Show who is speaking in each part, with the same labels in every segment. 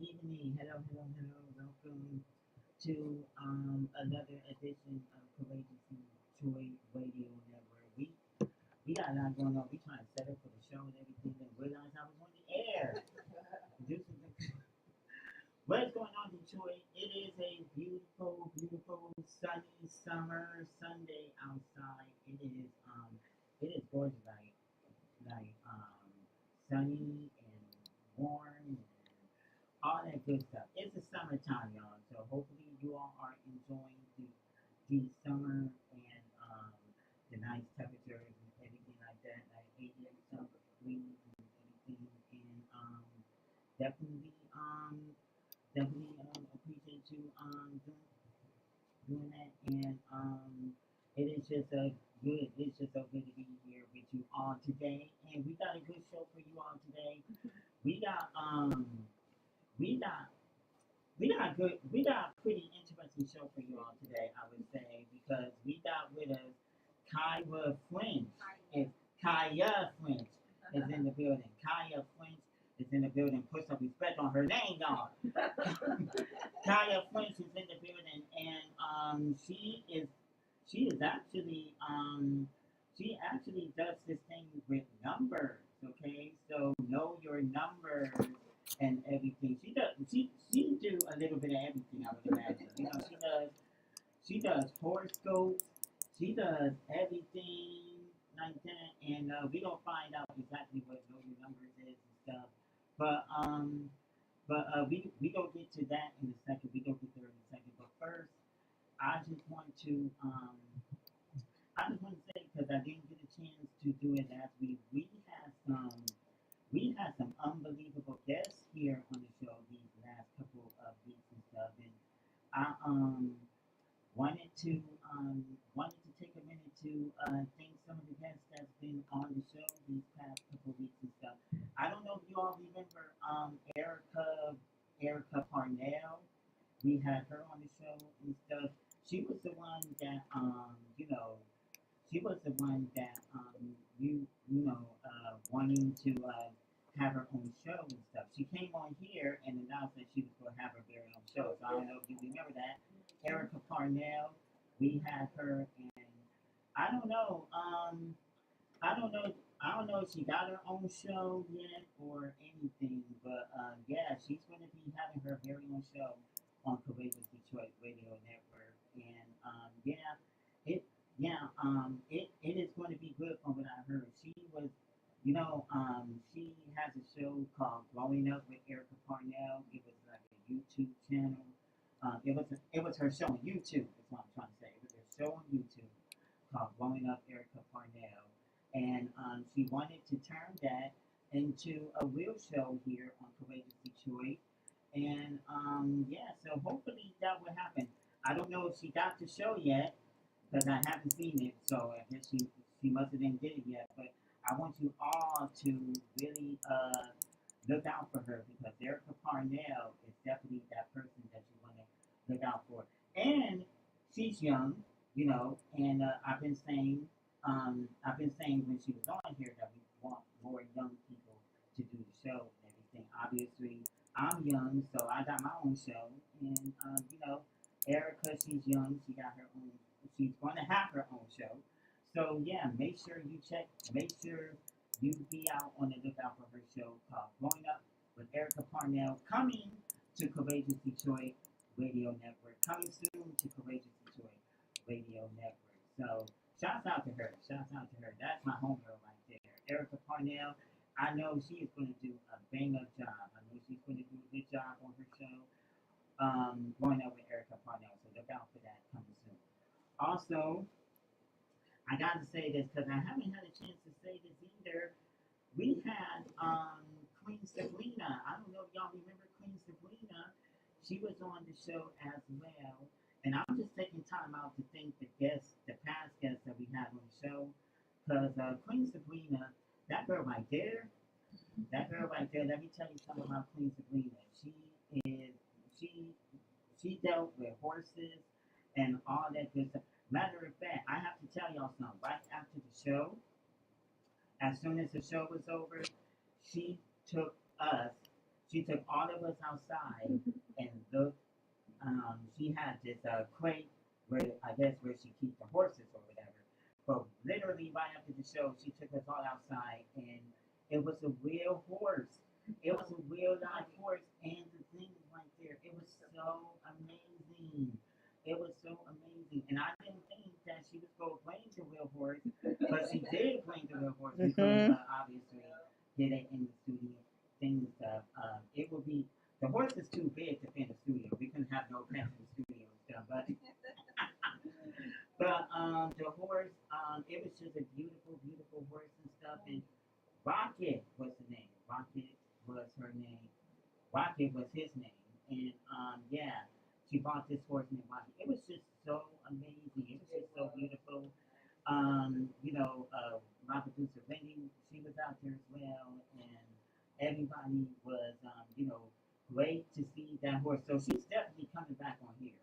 Speaker 1: evening. Hello, hello, hello. Welcome to another edition of Courageous Joy Radio Network. We got a lot going on. We trying to set up for the show and everything, and realize I was on the air. Do some What's going on, Detroit? It is a beautiful, beautiful, sunny summer Sunday outside. It is gorgeous, like sunny and warm and all that good stuff. It's the summertime, y'all. So hopefully you all are enjoying the summer and the nice temperatures and everything like that, like 88 some degrees and everything. And definitely definitely appreciate you doing that. And it is just a good. It's just so good to be here with you all today. And we got a good show for you all today. We got um we got we got a pretty interesting show for you all today, I would say, because we got with us Kaya French. It's Kaya French is in the building. Kaya French is in the building. Put some respect on her name, y'all. Kaya French is in the building, and she is actually she actually does this thing with numbers. Okay, so know your numbers and everything. She do a little bit of everything, I would imagine. She does horoscopes. She does everything like that, and we gonna find out exactly what know your numbers is and stuff. But we gonna get to that in a second. We gonna get there in a second. But first, I just want to say because I didn't get a chance to do it last week. We had some unbelievable guests here on the show these last couple of weeks and stuff, and I wanted to wanted to take a minute to thank some of the guests that's been on the show these past couple of weeks and stuff. I don't know if you all remember Erica Parnell. We had her on the show and stuff. She was the one that she was the one that wanting to have her own show and stuff. She came on here and announced that she was going to have her very own show. So I don't know if you remember that. Erica Parnell, we had her, and I don't know. I don't know. I don't know if she got her own show yet or anything, but yeah, she's going to be having her very own show on Courageous Detroit Radio Network, and it it is going to be good from what I heard. She has a show called Growing Up with Erica Parnell. It was like a YouTube channel. It was her show on YouTube. Is what I'm trying to say. It was her show on YouTube called Growing Up Erica Parnell, and she wanted to turn that into a real show here on Courageous Detroit. And yeah, so hopefully that will happen. I don't know if she got the show yet because I haven't seen it, so I guess she must have didn't get it yet. But I want you all to really look out for her because Erica Parnell is definitely that person that you want to look out for. And she's young, and I've been saying when she was on here that we want more young people to do the show and everything. Obviously, I'm young, so I got my own show, and Erica, she's young, she got her own. She's going to have her own show. So yeah, make sure you check. Make sure you be out on the lookout for her show called Growing Up with Erica Parnell, coming to Courageous Detroit Radio Network. Coming soon to Courageous Detroit Radio Network. So shouts out to her. Shouts out to her. That's my homegirl right there. Erica Parnell. I know she is going to do a bang up job. I know she's going to do a good job on her show. Growing Up with Erica Parnell. So look out for that coming soon. Also, I got to say this because I haven't had a chance to say this either. We had Queen Sabrina. I don't know if y'all remember Queen Sabrina. She was on the show as well. And I'm just taking time out to thank the guests, the past guests that we had on the show. Because Queen Sabrina, that girl right there, let me tell you something about Queen Sabrina. Is, she, she dealt with horses and all that good stuff. Matter of fact, I have to tell y'all something. Right after the show, as soon as the show was over, she took us. She took all of us outside and looked. She had this crate where I guess where she keeps the horses or whatever. But literally right after the show, she took us all outside, and it was a real horse. It was a real live horse, and the thing right there, it was so amazing. It was so amazing, and I didn't think that she was going to bring the real horse, but she did bring the real horse because
Speaker 2: Mhm.
Speaker 1: obviously did it in the studio thing and stuff. It would be the horse is too big to fit in the studio. We couldn't have no pets in the studio and stuff, but the horse, it was just a beautiful, beautiful horse and stuff. And Rocket was the name. Rocket was her name. Rocket was his name. And yeah, she bought this horse named Rocket. It was just so amazing. It was just so beautiful. My producer Wendy, she was out there as well, and everybody was, great to see that horse. So she's definitely coming back on here.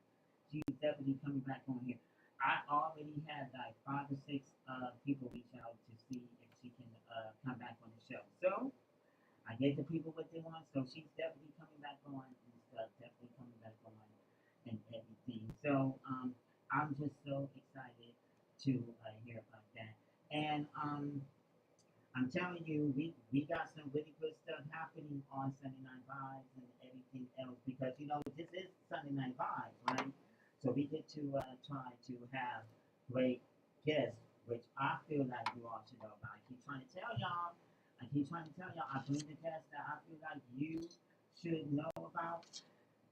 Speaker 1: She's definitely coming back on here. I already had like 5 or 6 people reach out to see if she can come back on the show. So I gave the people what they want. So she's definitely coming back on and stuff. Definitely coming back on and everything. So I'm just so excited to hear about that. And I'm telling you, we got some really good stuff happening on Sunday Night Vibes and everything else because this is Sunday Night Vibes, right? So we get to try to have great guests, which I feel like you all should know about. I keep trying to tell y'all. I keep trying to tell y'all. I bring the guests that I feel like you should know about.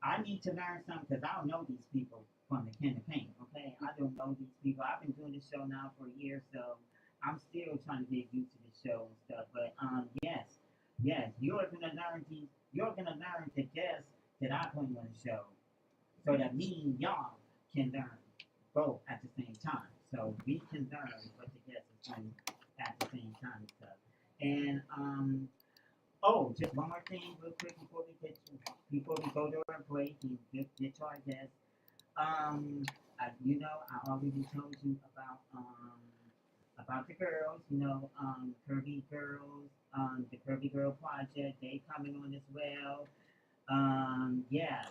Speaker 1: I need to learn something because I don't know these people from the can of paint. Okay, I don't know these people. I've been doing this show now for a year, so I'm still trying to get used to the show and stuff. But yes, yes, you're gonna learn these. You're gonna learn the guests that I bring on the show, so that me and y'all can learn both at the same time. So we can learn what the guests is doing at the same time and stuff. And oh, just one more thing, real quick before we go to our break and get to our guests. I already told you about the girls. Curvy girls. The Curvy Girl Project. They coming on as well. Yeah,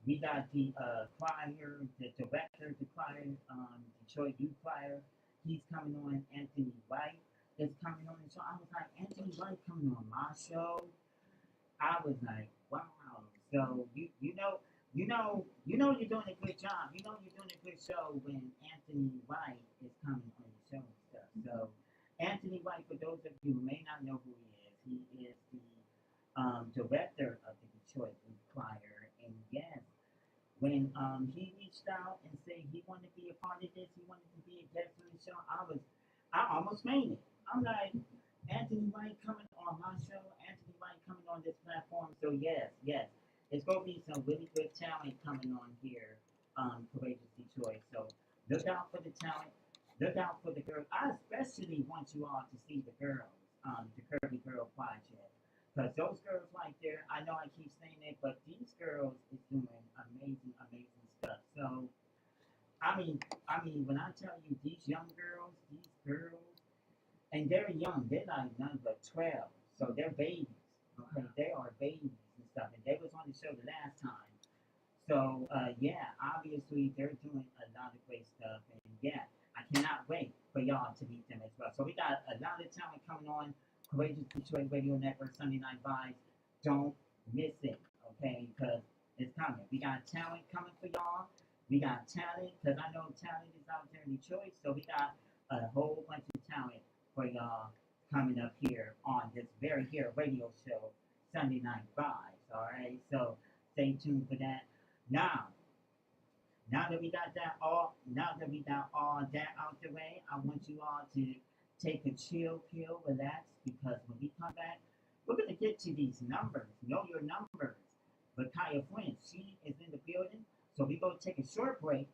Speaker 1: we got the choir, the director of the choir, Detroit Youth Choir. He's coming on. Anthony White is coming on. So I was like, Anthony White coming on my show. I was like, wow. So you're doing a good job. You know you're doing a good show when Anthony White is coming on the show and stuff. So Anthony White, for those of you who may not know who he is the director of the Detroit Youth Choir. And yes, when he reached out and said he wanted to be a part of this, he wanted to be a guest on the show, I almost fainted. I'm like, Anthony White coming on my show, Anthony White coming on this platform. So yes, yes, it's gonna be some really good talent coming on here, Courageous Detroit. So look out for the talent, look out for the girls. I especially want you all to see the girls, the Curvy Girl Project. Because those girls right there, I know I keep saying it, but these girls is doing amazing, amazing stuff. So when I tell you these girls, and they're young. They're like none but 12, so they're babies. Okay, they are babies and stuff, and they was on the show the last time. So yeah, obviously they're doing a lot of great stuff, and yeah, I cannot wait for y'all to meet them as well. So we got a lot of talent coming on Courageous Detroit Radio Network Sunday Night Vibes. Don't miss it, okay? Because it's coming. We got talent coming for y'all. We got talent because I know talent is out there in Detroit, so we got a whole bunch of talent for y'all coming up here on this very here radio show, Sunday Night Vibes. All right, so stay tuned for that. Now, now that we got all that out the way, I want you all to take a chill pill, relax, because when we come back, we're gonna get to these numbers. Know your numbers. But Kaya Flynn, she is in the building, so we gonna take a short break.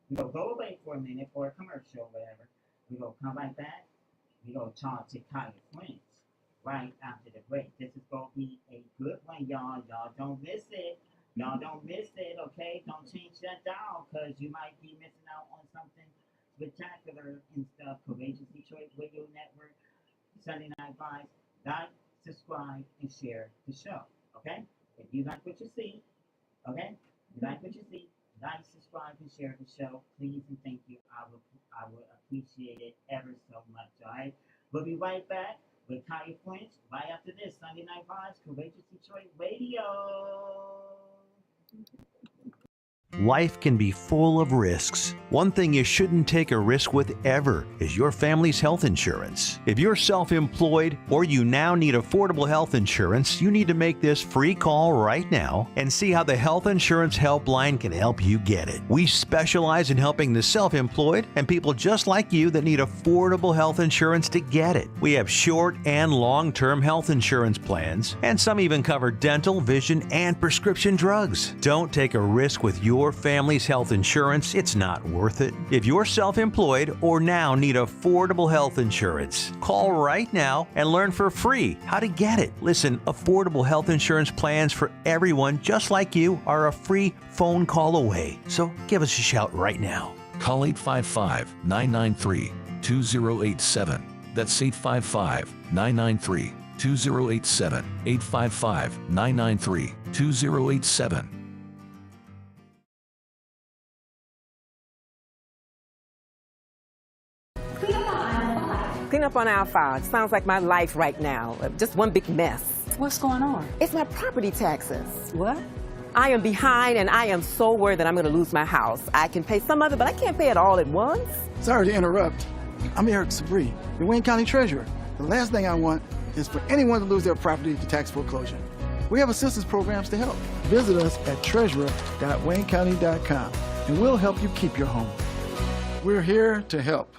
Speaker 1: We gonna go away for a minute for a commercial, or whatever. We gonna come right back. We gonna talk to Kaya Flynn right after the break. This is gonna be a good one, y'all. Y'all don't miss it. Y'all don't miss it, okay? Don't change that dial because you might be missing out on something spectacular and stuff. Courageous Detroit Radio Network, Sunday Night Vibes. Like, subscribe, and share the show, okay? If you like what you see, okay? If you like what you see, like, subscribe, and share the show. Please and thank you. I would appreciate it ever so much. All right. We'll be right back with Kaya French right after this Sunday Night Vibes, Courageous Detroit Radio.
Speaker 2: Life can be full of risks. One thing you shouldn't take a risk with ever is your family's health insurance. If you're self-employed or you now need affordable health insurance, you need to make this free call right now and see how the Health Insurance Helpline can help you get it. We specialize in helping the self-employed and people just like you that need affordable health insurance to get it. We have short and long-term health insurance plans, and some even cover dental, vision, and prescription drugs. Don't take a risk with your family's health insurance. It's not worth it. If you're self-employed or now need affordable health insurance, call right now and learn for free how to get it. Listen, affordable health insurance plans for everyone just like you are a free phone call away. So give us a shout right now.
Speaker 3: Call 855-993-2087. That's 855-993-2087. 855-993-2087.
Speaker 4: Clean up on aisle 5. Sounds like my life right now. Just one big mess.
Speaker 5: What's going on?
Speaker 4: It's my property taxes.
Speaker 5: What?
Speaker 4: I am behind and I am so worried that I'm going to lose my house. I can pay some of it, but I can't pay it all at once.
Speaker 6: Sorry to interrupt. I'm Eric Sabri, the Wayne County Treasurer. The last thing I want is for anyone to lose their property to tax foreclosure. We have assistance programs to help. Visit us at treasurer.waynecounty.com and we'll help you keep your home. We're here to help.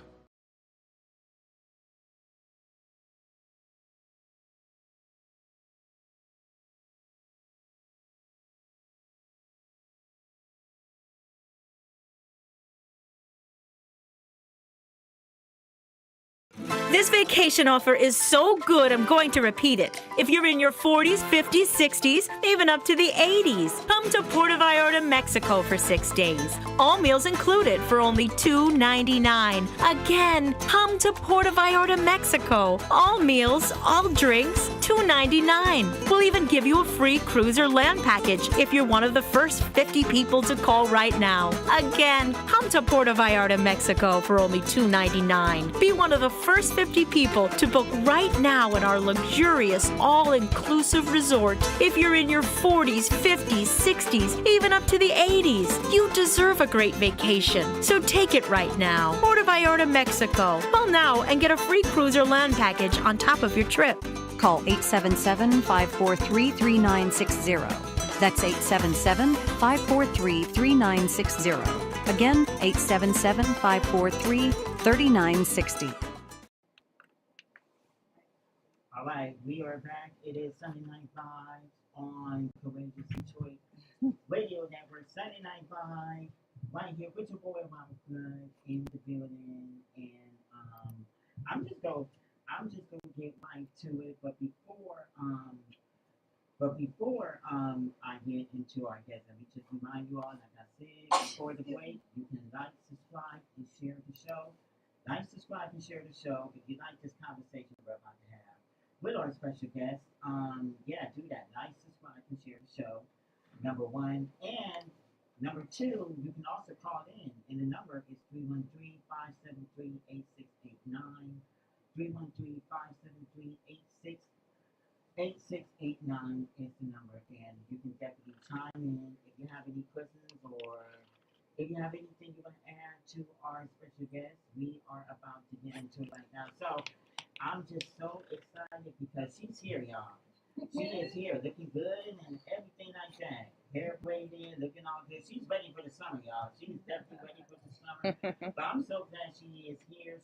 Speaker 7: This vacation offer is so good, I'm going to repeat it. If you're in your 40s, 50s, 60s, even up to the 80s, come to Puerto Vallarta, Mexico for 6 days. All meals included for only $2.99. Again, come to Puerto Vallarta, Mexico. All meals, all drinks, $2.99. We'll even give you a free cruise or land package if you're one of the first 50 people to call right now. Again, come to Puerto Vallarta, Mexico for only $2.99. Be one of the first 50 people to book right now in our luxurious, all-inclusive resort. If you're in your 40s, 50s, 60s, even up to the 80s, you deserve a great vacation. So take it right now. Puerto Vallarta, Mexico. Call now and get a free cruise or land package on top of your trip.
Speaker 5: Call 877-543-3960. That's 877-543-3960. Again, 877-543-3960.
Speaker 1: All right, we are back. It is Sunday Night Vibes on Courageous Detroit Radio Network. Sunday Night Vibes, right here with your boy Robert Good in the building, and I'm just gonna get right to it. But before I get into our guest, let me just remind you all, like I said before the break, you can like, subscribe, and share the show. Like, subscribe, and share the show if you like this conversation we're about to have with our special guest. Yeah, do that. Like, subscribe, and share the show. Number one. And number two, you can also call in. And the number is 313-573-8689. 313-573-8689 is the number. And you can definitely chime in if you have any questions or if you have anything you want to add to our special guest. We are about to get into it right now. So I'm just so excited because she's here, y'all. She is here, looking good and everything like that. Hair braided, looking all good. She's ready for the summer, y'all. She's definitely ready for the summer. But I'm so glad she is here.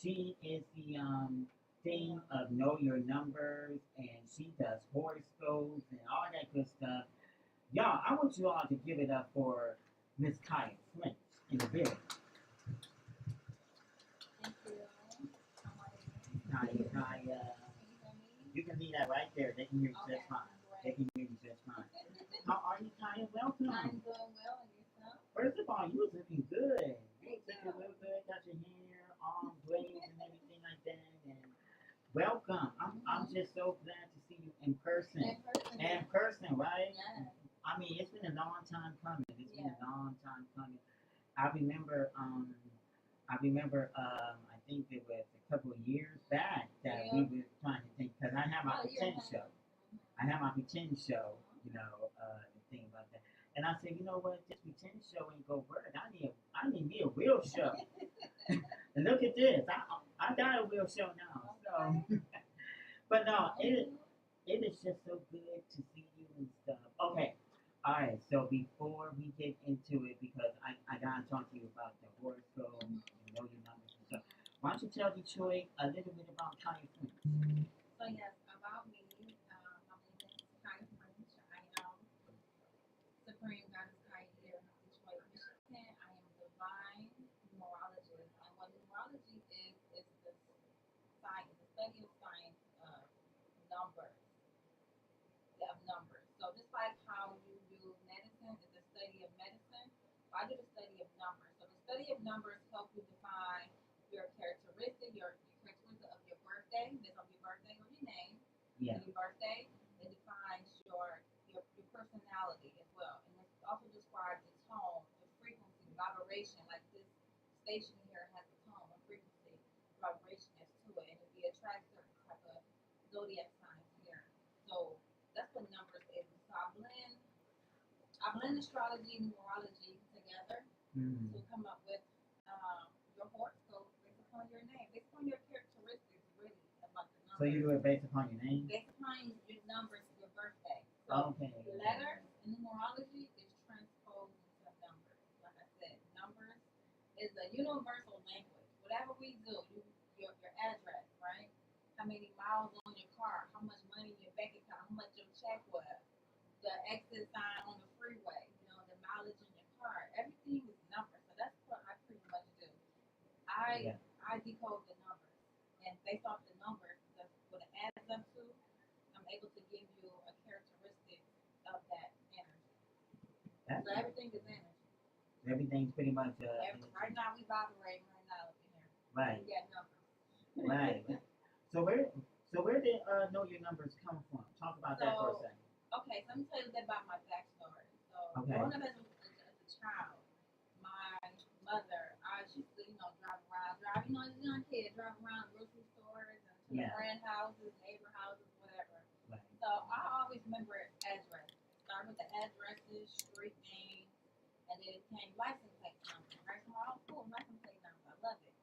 Speaker 1: She is the theme of Know Your Numbers, and she does horoscopes and all that good stuff. Y'all, I want you all to give it up for Miss Kaya French in the building. Kaya. You can leave that right there. They can hear you just fine. They can hear you just fine. How are you, Kaya? Welcome.
Speaker 8: I'm doing well, and yourself?
Speaker 1: First of all, you was looking good. You was looking real good. Got your hair all braids and everything like that. And welcome. I'm just so glad to see you in person. In person, right?
Speaker 8: Yeah.
Speaker 1: I mean, it's been a long time coming. It's been
Speaker 8: Yeah.
Speaker 1: a long time coming. I remember, I think it was a couple of years back that we were trying to think, because I had my
Speaker 8: Oh,
Speaker 1: pretend show. I had my pretend show, the thing about that. And I said, you know what, this pretend show ain't gonna work. I need me a real show. And look at this, I got a real show now. So, but no, it is just so good to see you and stuff. Okay, all right. So before we get into it, because I gotta talk to you about the horoscope, and know your numbers and stuff. Why don't you tell Detroit a little bit about how you feel?
Speaker 8: So yes, about me, my name is Kaya French. I am Supreme Goddess Kaya here in Detroit, Michigan. I am a divine numerologist. And what numerology is the science, the study of science of numbers, of numbers. So just like how you do medicine is the study of medicine, I do the study of numbers. So the study of numbers help you define your characteristic, your characteristic of your birthday, based on your birthday or your name,
Speaker 1: Yeah.
Speaker 8: your birthday. It defines your personality as well. And it also describes the tone, the frequency, vibration, like this station here has a tone, a frequency, vibration that's to it, and if you attract certain type of zodiac signs here. So that's what numbers is. So I blend astrology and numerology together to come up with your horoscope based upon your name, based upon your characteristics, really about the numbers.
Speaker 1: So you do it based upon your name?
Speaker 8: Based upon your numbers, your birthday. So
Speaker 1: Okay.
Speaker 8: letters in numerology is transposed into numbers. Like I said, numbers is a universal language. Whatever we do, your address, right? How many miles on your car? How much money in your bank account? How much your check was? The exit sign on the freeway, the mileage in your car. Everything is numbers. So that's what I pretty much do. I decode the numbers, and based off the numbers, that's what it adds up to. I'm able to give you a characteristic of that energy. So everything is energy.
Speaker 1: Everything's pretty much
Speaker 8: Right now we vibrating right now up in here.
Speaker 1: Right.
Speaker 8: We got numbers.
Speaker 1: Right. So where did know your numbers come from? Talk about that for a second.
Speaker 8: Okay, so let me tell you a bit about my backstory. So
Speaker 1: Okay.
Speaker 8: growing up as a child, my mother, she used to, drive around, as a young kid, drive around grocery stores and to friend houses, neighbor houses, whatever.
Speaker 1: Right.
Speaker 8: So I always remember address. Start with the addresses, street names, and then it came license plate numbers. Right? So all cool, license plate numbers. I love it.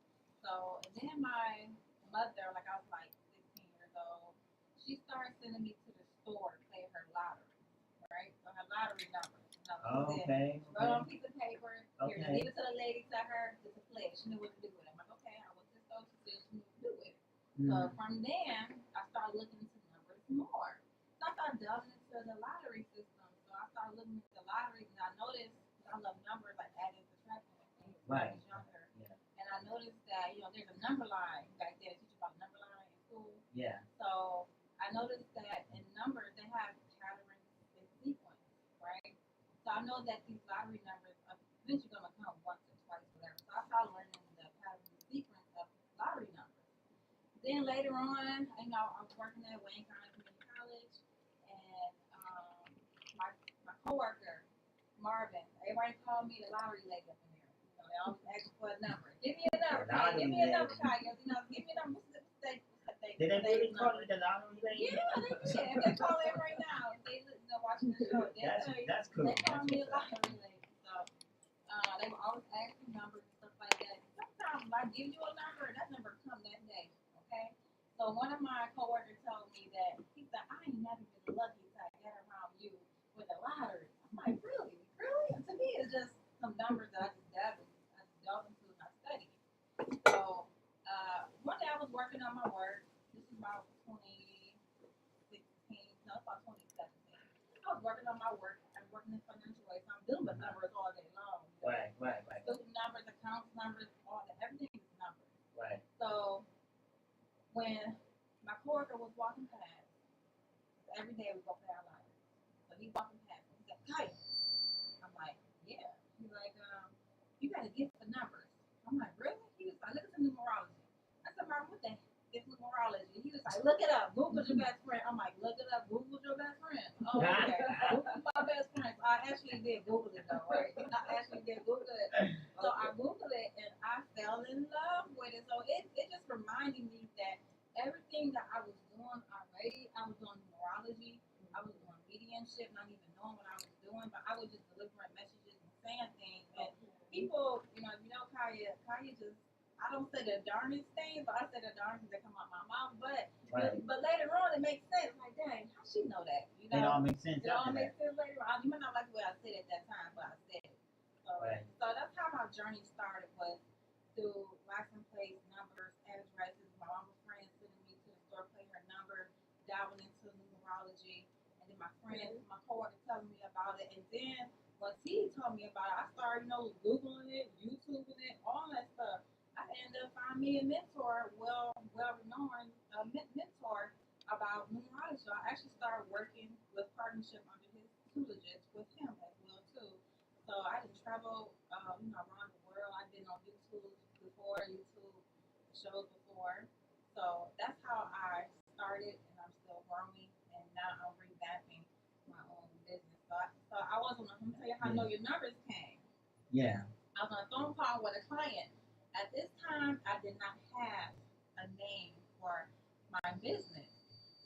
Speaker 8: So and then my mother, like I was like 16 years old, she started sending me to the store to play her lottery. Right? So her lottery numbers.
Speaker 1: Okay.
Speaker 8: Wrote on a piece of paper. Here,
Speaker 1: Okay.
Speaker 8: give it to the lady, tell her to play. She knew what to do with it. I'm like, okay, I went to the store, she said she knew what to do with it. So from then, I started looking into numbers more. So I started delving into the lottery system. So I started looking into the lotteries, and I noticed, I love numbers, like adding, subtracting, and things when I was younger.
Speaker 1: Yeah.
Speaker 8: And I noticed that, there's a number line back there. They teach you about number line in school.
Speaker 1: Yeah.
Speaker 8: So I noticed that in numbers, they have patterns and sequence, right? So I know that these lottery numbers are eventually going to come once or twice, whatever. So I started learning the pattern and sequence of lottery numbers. Then later on, I was working at Wayne County Community College, and my coworker, Marvin, everybody called me the lottery lady up in there. They always asking for a number. Give me a number, Kaya. Give me a number, Kaya. Give me a number. What's the date?
Speaker 1: Did they really call you the lottery lady?
Speaker 8: Yeah, they did. They call it right now. They watching the show.
Speaker 1: That's cool.
Speaker 8: They call me a lottery lady. So they were always asking numbers and stuff like that. Sometimes I give you a number, that number come that day. Okay. So one of my coworkers told me that he said, I ain't never been lucky to get around you with a lottery. I'm like, really? Really? And to me, it's just some numbers that I just delve into my study. So one day I was working on my work. This is about 2016, no, it's about 2017. I was working on my work. I'm working in financial aid, so I'm dealing with numbers all day long.
Speaker 1: Right.
Speaker 8: Student numbers, accounts numbers, all that. Everything is numbers.
Speaker 1: Right.
Speaker 8: So when my coworker was walking past, every day we go pay our life. So he's walking past me. He said, Kaya. I'm like, yeah. He's like, you got to get the numbers. I'm like, really? He was like, look at the numerology. I said, Marvin, what the heck is numerology? He was like, look it up. Google's your best friend. I'm like, look it up. Google Oh, okay. My best friend. I actually did Google it though, right? I actually did Google it. So I Googled it and I fell in love with it. So it just reminded me that everything that I was doing already, I was doing neurology, I was doing mediumship, not even knowing what I was doing, but I was just delivering messages and saying things. And people, Kaya just, I don't say the darndest things, but I say the darndest that come out my mouth. But later on, it makes sense. Like, dang, how she know that? You know,
Speaker 1: it all makes sense.
Speaker 8: It all makes sense later on. You might not like the way I said it at that time, but I said it. So that's how my journey started, was through license plates, numbers, addresses. My mama friend sending me to the store, putting her number, diving into numerology, and then my friends, my coworker telling me about it, and then once he told me about it, I started, Googling it, YouTubing it, all that stuff. I ended up finding me a mentor, well-renowned mentor about numerology. So I actually started working with partnership under his tutelages with him as well too. So I didn't travel, around the world. I've been on YouTube shows before. So that's how I started, and I'm still growing, and now I'm revamping my own business. So I was on. Let me tell you how I know your numbers came.
Speaker 1: Yeah.
Speaker 8: I was on a phone call with a client. At this time, I did not have a name for my business.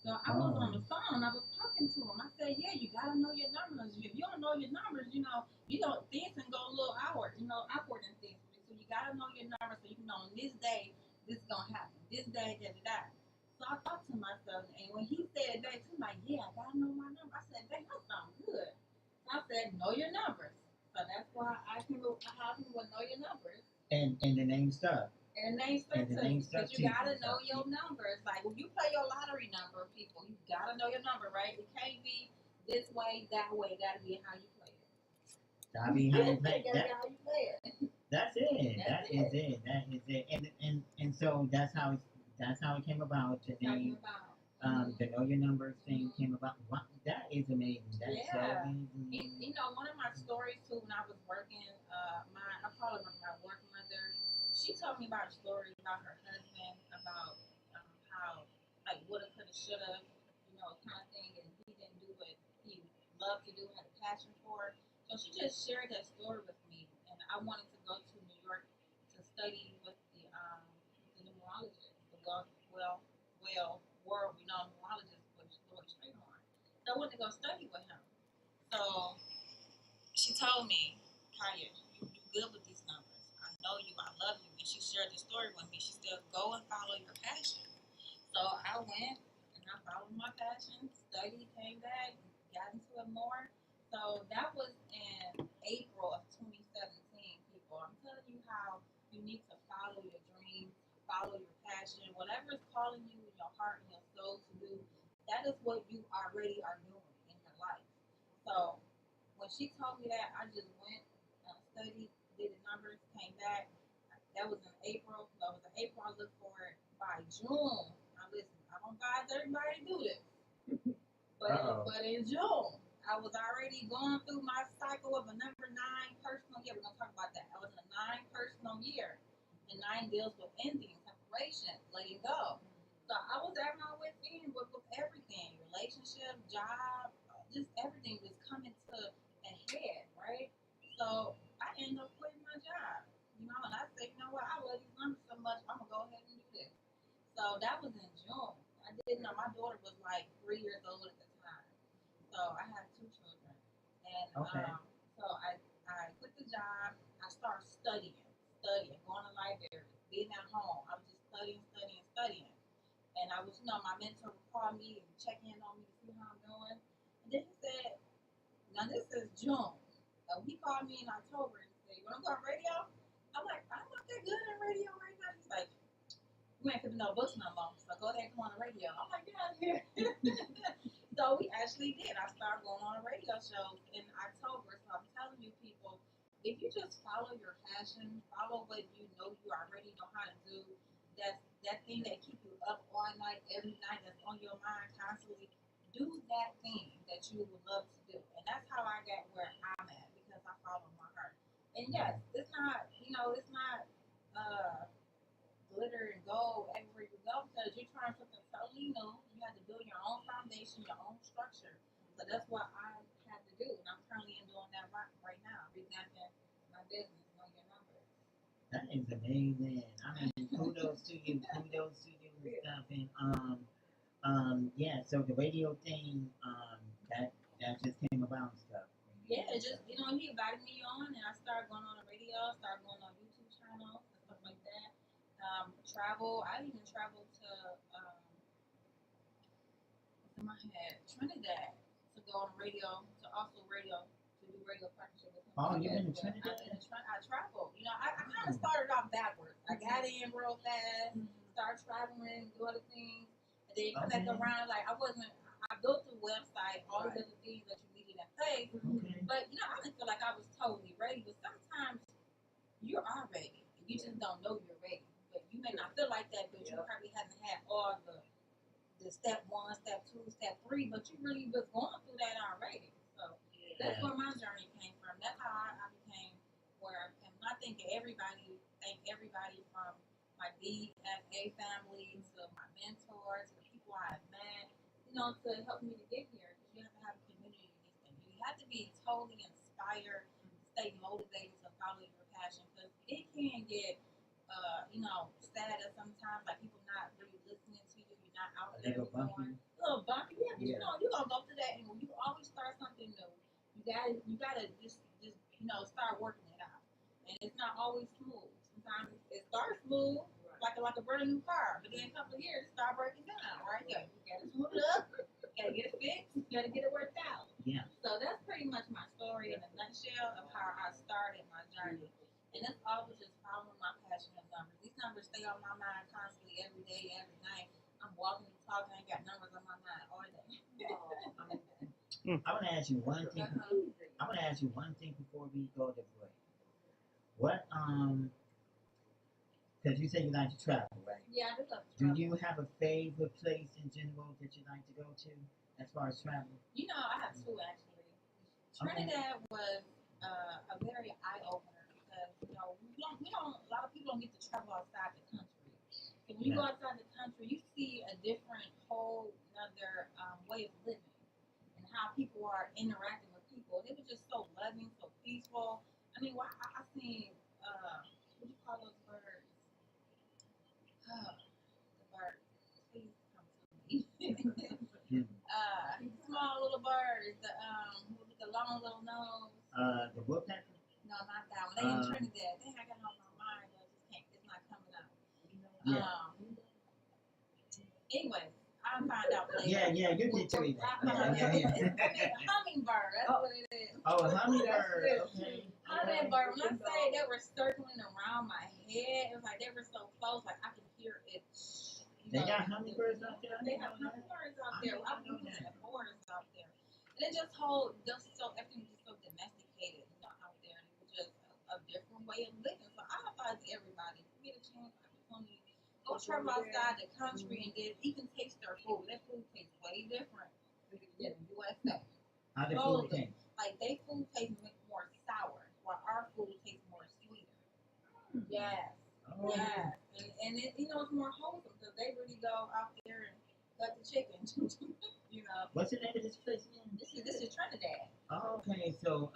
Speaker 8: So I was on the phone. I was talking to him. I said, "Yeah, you gotta know your numbers. If you don't know your numbers, things can go a little awkward and things. So you gotta know your numbers so you can know on this day this is gonna happen. This day, da da da." So I thought to myself, and when he said it back to me, like, "Yeah, I gotta know my number." I said, "Dang, that sounds good." So I said, "Know your numbers." So that's why I can know your numbers.
Speaker 1: And the name stuck.
Speaker 8: And the name stuck too. But you gotta know your numbers. Like when you play your lottery number, people, you gotta know your number, right? It can't be this way, that way. It gotta be how you play it.
Speaker 1: Gotta be how you play it.
Speaker 8: How you play it.
Speaker 1: That's it. That is it. And so that's how it came about. The name, the know your numbers thing came about. Wow, that is amazing. That is so amazing.
Speaker 8: One of my stories too, when I was working, I call her my work mother. She told me about a story about her husband, about how, like, woulda, coulda, shoulda, kind of thing, and he didn't do what he loved to do, had a passion for. So she just shared that story with me, and I wanted to go to New York to study with the numerologist, the world-renowned numerologist, which Lloyd Strayhorn. So I wanted to go study with him. So she told me, "Kaya, you do good with these numbers. I know you, I love you." And she shared the story with me. She said, "Go and follow your passion." So I went and I followed my passion, studied, came back, got into it more. So that was in April of 2017, people. I'm telling you how you need to follow your dreams, follow your passion, whatever is calling you in your heart and your soul to do, that is what you already are doing in your life. So when she told me that, I just went, studied, did the numbers, came back. That was in April. That was in April. I looked for it by June. Now listen, I don't advise everybody to do this, but in June, I was already going through my cycle of a number 9 personal year. We're gonna talk about that. I was in a 9 personal year, and 9 deals with ending, separation, letting go. So I was at my wit's end with everything, relationship, job, just everything was coming to a head, right? So I ended up quitting my job, and I said, what, I love these numbers so much, I'm gonna go ahead and do this. So that was in June. I didn't know, my daughter was like 3 years old at the time. So I have 2 children. And so I quit the job, I started studying, going to libraries, being at home. I was just studying. And I was, my mentor would call me and check in on me to see how I'm doing. And then he said, now this is June. So he called me in October and said, "You want to go on radio?" I'm like, "I'm not that good at radio right now." He's like, "You ain't picking no books no more, so go ahead and come on the radio." I'm like, "Get out of here." So we actually did. I started going on a radio show in October. So I'm telling you, people, if you just follow your passion, follow what you know you already know how to do, that thing that keep you up all night, every night, that's on your mind constantly, do that thing that you would love to do. And that's how I got where I'm at, because I follow my heart. And yes, it's not, glitter and gold everywhere you go, because you're trying something totally new. You have to build your own foundation, your own structure. So that's what I have to do, and I'm currently doing that right now, revamping my business, know your numbers.
Speaker 1: That is amazing. I mean, kudos to you, kudos to you and stuff. And yeah. So the radio thing, that just came about and stuff.
Speaker 8: Yeah, it just he invited me on, and I started going on the radio, started going on YouTube channels and stuff like that. Travel. I even traveled to what's in my head, Trinidad, to go on radio, to do radio partnership with him.
Speaker 1: Oh, you've been to
Speaker 8: Well.
Speaker 1: Trinidad?
Speaker 8: I traveled. I kind of started off backwards. I got in real fast, started traveling, do other things, and then come back around. Like I built the website, all the other things that you needed in place.
Speaker 1: Okay.
Speaker 8: But I didn't feel like I was totally ready. But sometimes you are ready. You just don't know you're ready. But you may not feel like that, but you probably haven't had all the step 1, step 2, step 3, but you really was going through that already. So that's where my journey came from. That's how I became where I am. I thank everybody from my BFA family to my mentors, to the people I have met, to help me to get here. Because you have to have a community in this thing. You have to be totally inspired, stay motivated to follow your passion. Because it can get, sad at sometimes, like people not really listening to you. You're not out there doing. A little bumpy, yeah. But you're gonna go through that, and when you always start something new, you gotta just start working it out. And it's not always smooth. Sometimes it starts smooth, like a brand new car, but then a couple of years it start breaking down, right? You gotta smooth it up, you gotta get it fixed, you gotta get it worked out.
Speaker 1: Yeah.
Speaker 8: So that's pretty much my story in a nutshell of how I started my journey. And that's always just following my passion of numbers. These numbers stay on my mind constantly, every day, every night. I'm walking and talking, I got numbers on my mind all day.
Speaker 1: I want to ask you one thing. I want to ask you one thing before we go to break. What because you said you like to travel, right?
Speaker 8: Yeah, I do love to
Speaker 1: Do
Speaker 8: travel.
Speaker 1: you have a favorite place in general that you like to go to as far as travel?
Speaker 8: I have two actually. Trinidad was a very eye opener because we don't. A lot of people don't get to travel outside the country. So when you go outside the country, you see a different, whole another way of living and how people are interacting with people. And it was just so loving, so peaceful. I mean, I seen what do you call those birds? The birds. Please come to me. Small little birds, with the long little nose.
Speaker 1: The woodpecker?
Speaker 8: No, not that one. They in Trinidad. They I got it on my mind. I just can't. It's not coming out.
Speaker 1: Yeah.
Speaker 8: Anyway, I'll find out later.
Speaker 1: Yeah, you get to it.
Speaker 8: Hummingbird. That's what it is.
Speaker 1: Oh, a hummingbird. Okay.
Speaker 8: Hummingbird. When I say they were circling around my head, it was like they were so close, like I could hear it.
Speaker 1: They got hummingbirds out there?
Speaker 8: They have hummingbirds out there. I was in the forest out there. And it just everything was just so domesticated, out there. And it was just a different way of living. So I advise everybody, if you get a chance, opportunity, go travel outside the country and then even taste their food. Their food tastes way different than the USA.
Speaker 1: How the food taste?
Speaker 8: Like, their food tastes more sour, while our food tastes more sweeter. Yes.
Speaker 1: Oh.
Speaker 8: Yes. And it, it's more wholesome because they really go out there and cut the chicken.
Speaker 1: What's the name of this place again?
Speaker 8: This is Trinidad.
Speaker 1: Oh, okay, so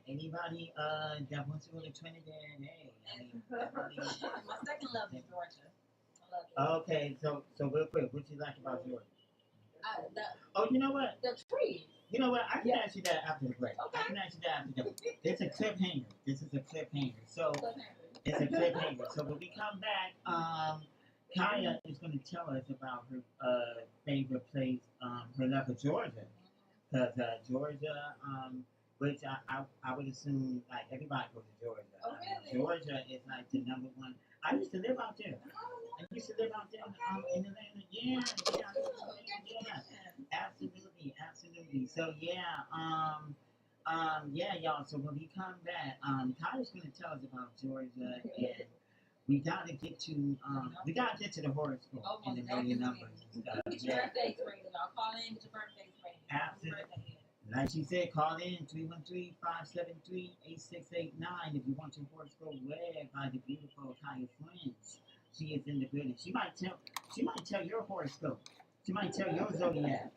Speaker 1: anybody that wants to go to Trinidad, hey, I mean,
Speaker 8: My second love is Georgia. I love it.
Speaker 1: Okay, so real quick, what you like about Georgia? You know what?
Speaker 8: The trees.
Speaker 1: You know what? I can ask you that after the break.
Speaker 8: Okay.
Speaker 1: I can ask you that after the break. It's a cliffhanger. This is a cliffhanger. So it's a cliffhanger. So when we come back, Kaya is going to tell us about her favorite place, her love for Georgia. Because Georgia, which I would assume like everybody goes to Georgia.
Speaker 8: Oh, really?
Speaker 1: Georgia is like the number one. I used to live out there. I used to live out there in Atlanta. Yeah. Absolutely. So y'all. So when we come back, Tyler's gonna tell us about Georgia, and we gotta get to the horoscope and the know your numbers and stuff.
Speaker 8: Get your birthday rated. I'll call in. Get your birthday rated.
Speaker 1: Absolutely. Like she said, call in 313-573-8689 if you want your horoscope read by the beautiful Kaya Friends. She is in the building. She might tell your horoscope. She might tell your zodiac.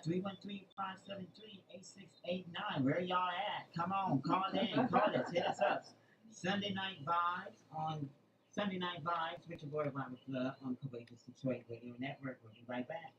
Speaker 1: 313-573-8689. Where y'all at? Come on, call in, call us, hit us up. Sunday Night Vibes on Sunday Night Vibes with your boy Robert Flood on Courageous Detroit Radio Network. We'll be right back.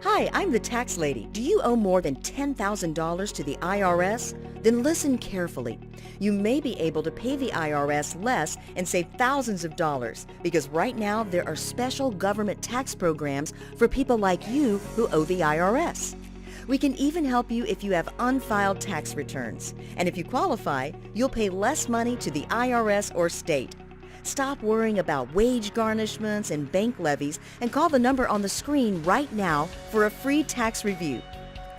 Speaker 9: Hi, I'm the tax lady. Do you owe more than $10,000 to the IRS? Then listen carefully. You may be able to pay the IRS less and save thousands of dollars because right now there are special government tax programs for people like you who owe the IRS. We can even help you if you have unfiled tax returns. And if you qualify, you'll pay less money to the IRS or state. Stop worrying about wage garnishments and bank levies and call the number on the screen right now for a free tax review.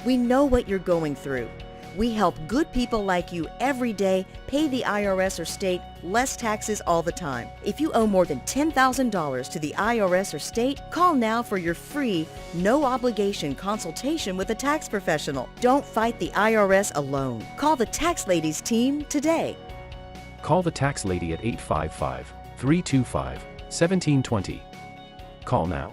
Speaker 9: We know what you're going through. We help good people like you every day pay the IRS or state less taxes all the time. If you owe more than $10,000 to the IRS or state, call now for your free, no-obligation consultation with a tax professional. Don't fight the IRS alone. Call the Tax Ladies team today.
Speaker 10: Call the tax lady at 855-325-1720. Call now.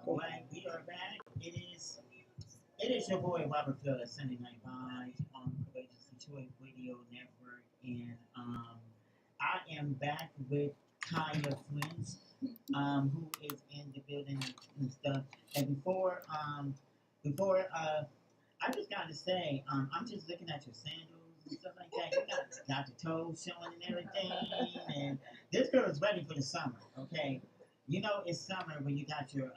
Speaker 1: All right, we are back. It is your boy Robert Flood at Sunday Night Vibes on Courageous Detroit Radio Network, and I am back with Kaya Flint, who is in the building and stuff. And before I just gotta say, I'm just looking at your sandals and stuff like that. You got the toes showing and everything, and this girl is ready for the summer. Okay, you know it's summer when you got your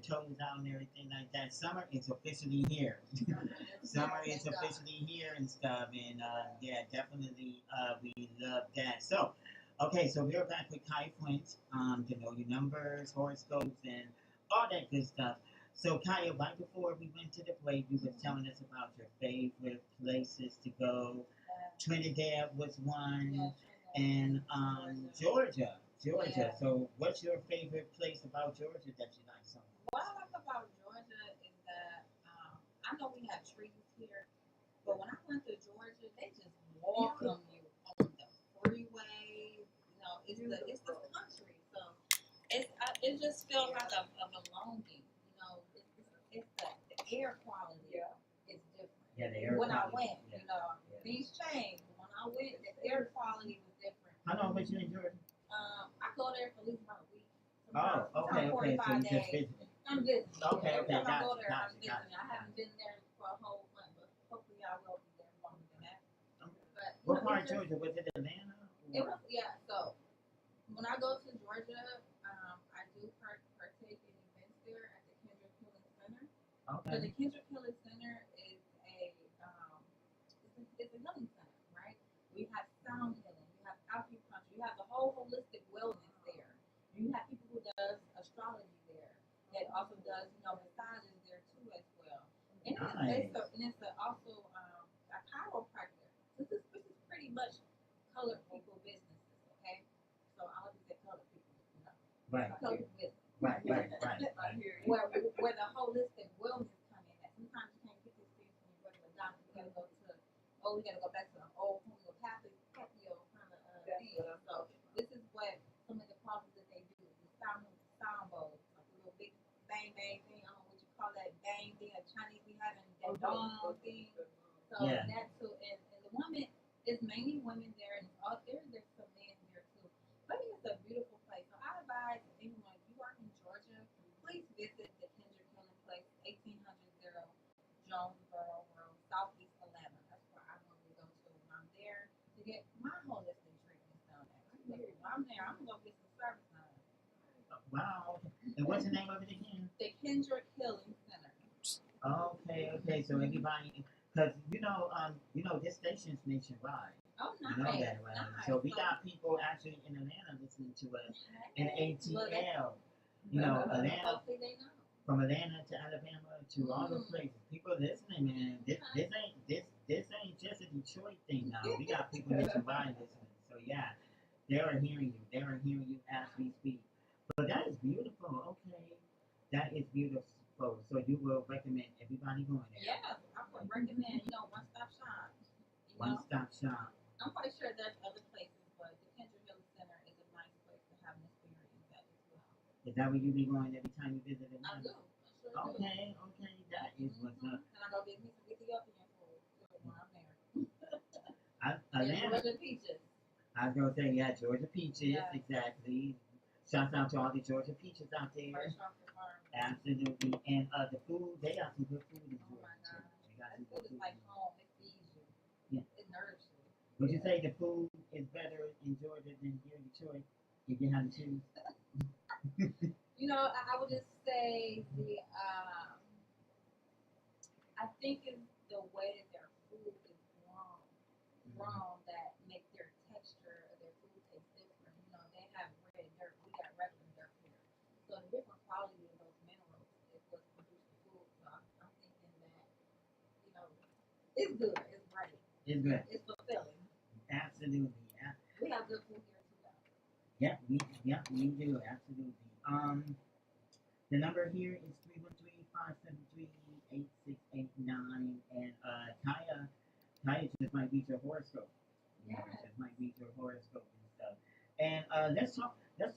Speaker 1: toes out and everything like that. Summer is officially here. Summer is officially here and stuff, and yeah, definitely we love that. So, okay, so we're back with Kai Flint to know your numbers, horoscopes, and all that good stuff. So, Kaya, right before we went to the break, you were telling us about your favorite places to go. Trinidad was one, and Georgia. So, what's your favorite place about Georgia that you like so much?
Speaker 8: What I like about Georgia is that I know we have trees here, but when I went to Georgia, they just welcome you on the freeway. You know, it's the country, so it just feels like a belonging. You know, it's the air quality is different.
Speaker 1: Yeah, the air
Speaker 8: when
Speaker 1: quality.
Speaker 8: I went,
Speaker 1: Yeah.
Speaker 8: you know,
Speaker 1: Yeah.
Speaker 8: these changed. When I went, the air quality was different.
Speaker 1: How long was you in Georgia?
Speaker 8: I go there for at least about a week.
Speaker 1: Oh, okay. So
Speaker 8: 45
Speaker 1: you just
Speaker 8: days.
Speaker 1: visited.
Speaker 8: I'm visiting.
Speaker 1: Okay,
Speaker 8: Every time I go there, I'm
Speaker 1: gotcha.
Speaker 8: visiting. I haven't been there for a whole month, but hopefully I will be there longer than that. But
Speaker 1: What part of Georgia? Was it Atlanta?
Speaker 8: It was, yeah. So when I go to Georgia, I do partake in events there at the Kendrick Healing Center.
Speaker 1: Okay.
Speaker 8: So the Kendrick Healing Center is it's a healing center, right? We have sound healing, you have acupuncture, you have the whole holistic wellness there. You have people who does astrology there that also does massages there too as well. And it's also a chiropractor. This is pretty much colored people businesses, okay? So I'll just say colored people,
Speaker 1: Right.
Speaker 8: Colored business.
Speaker 1: Right.
Speaker 8: Where the holistic wellness come in at. Sometimes you can't get these things from your regular doctor. You gotta go back to the old homeopathic kind of thing. So this is what some of the problems that they do. The sound bowls, like a little big bang bang thing. I don't know what you call that bang thing. A Chinese be having that dong thing. So that too, and the woman is mainly women there, and there's some men there too. But it's a beautiful place. So I advise anyone, if you are in Georgia, please visit the Kendrick Healing Place, 1800 Jonesboro Road, Southeast Atlanta. That's where I normally go to when I'm there to get my holistic treatments done. When I'm there, I'm gonna go get some service done.
Speaker 1: Wow. And what's the name of it again?
Speaker 8: The Kendrick Healing Center.
Speaker 1: Okay. So everybody, because this station's nationwide.
Speaker 8: Oh, nice.
Speaker 1: You know that, right?
Speaker 8: Nice.
Speaker 1: So we got people actually in Atlanta listening to us in ATL. Atlanta.
Speaker 8: Hopefully they know.
Speaker 1: From Atlanta to Alabama to all those places, people listening, man. This ain't just a Detroit thing now. We got people nationwide listening. So yeah, they are hearing you. They are hearing you as we speak. But that is beautiful. Okay, that is beautiful. So you will recommend everybody going there?
Speaker 8: Yeah, I would recommend. One-stop shop.
Speaker 1: One-stop shop.
Speaker 8: I'm quite sure there's other places, but the Kendrick Healing Center is a nice place to have an experience at as well.
Speaker 1: Is that where you be going every time you visit it?
Speaker 8: I do.
Speaker 1: Okay, that is what's up.
Speaker 8: And I go get me some Ethiopian food when I'm there.
Speaker 1: Atlanta.
Speaker 8: Georgia peaches.
Speaker 1: I was gonna say, Georgia peaches,
Speaker 8: Yeah.
Speaker 1: exactly. Shouts out to all the Georgia peaches out there.
Speaker 8: Fresh off the farm.
Speaker 1: Absolutely. And the food, they got some good food in
Speaker 8: Oh my
Speaker 1: Georgia.
Speaker 8: God.
Speaker 1: They got
Speaker 8: That
Speaker 1: some good
Speaker 8: food is like home. It feeds you.
Speaker 1: Yeah.
Speaker 8: It nourishes you.
Speaker 1: Would you say the food is better in Georgia than here in Detroit? If you had to choose.
Speaker 8: I would just say I think it's the way that their food is grown that make their texture of their food taste different. They have red dirt. We got regular dirt here. So the different quality of those minerals is what produce the food. So I'm thinking that, it's good. It's right.
Speaker 1: It's good.
Speaker 8: It's fulfilling.
Speaker 1: Absolutely. Yeah.
Speaker 8: We have good food here too, though.
Speaker 1: We do. Absolutely. The number here is 313-573-8689, and Kaya just might read your horoscope. Just might read your horoscope and stuff. And let's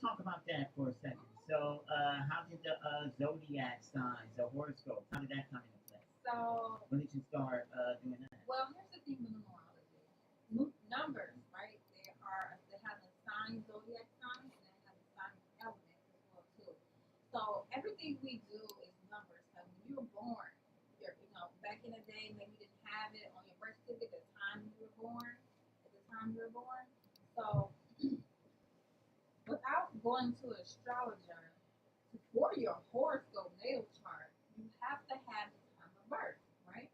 Speaker 1: talk about that for a second. So, how did the zodiac signs, the horoscope, how did that come into play?
Speaker 8: So
Speaker 1: When did you start doing that?
Speaker 8: well, here's the thing with numerology. Numbers, right? They have a sign, zodiac sign, and they have a sign element as well too. So everything we do is numbers. So when you were born, back in the day, maybe you didn't have it on your birth certificate at the time you were born. So without going to an astrologer for your horoscope natal chart, you have to have the time of birth, right?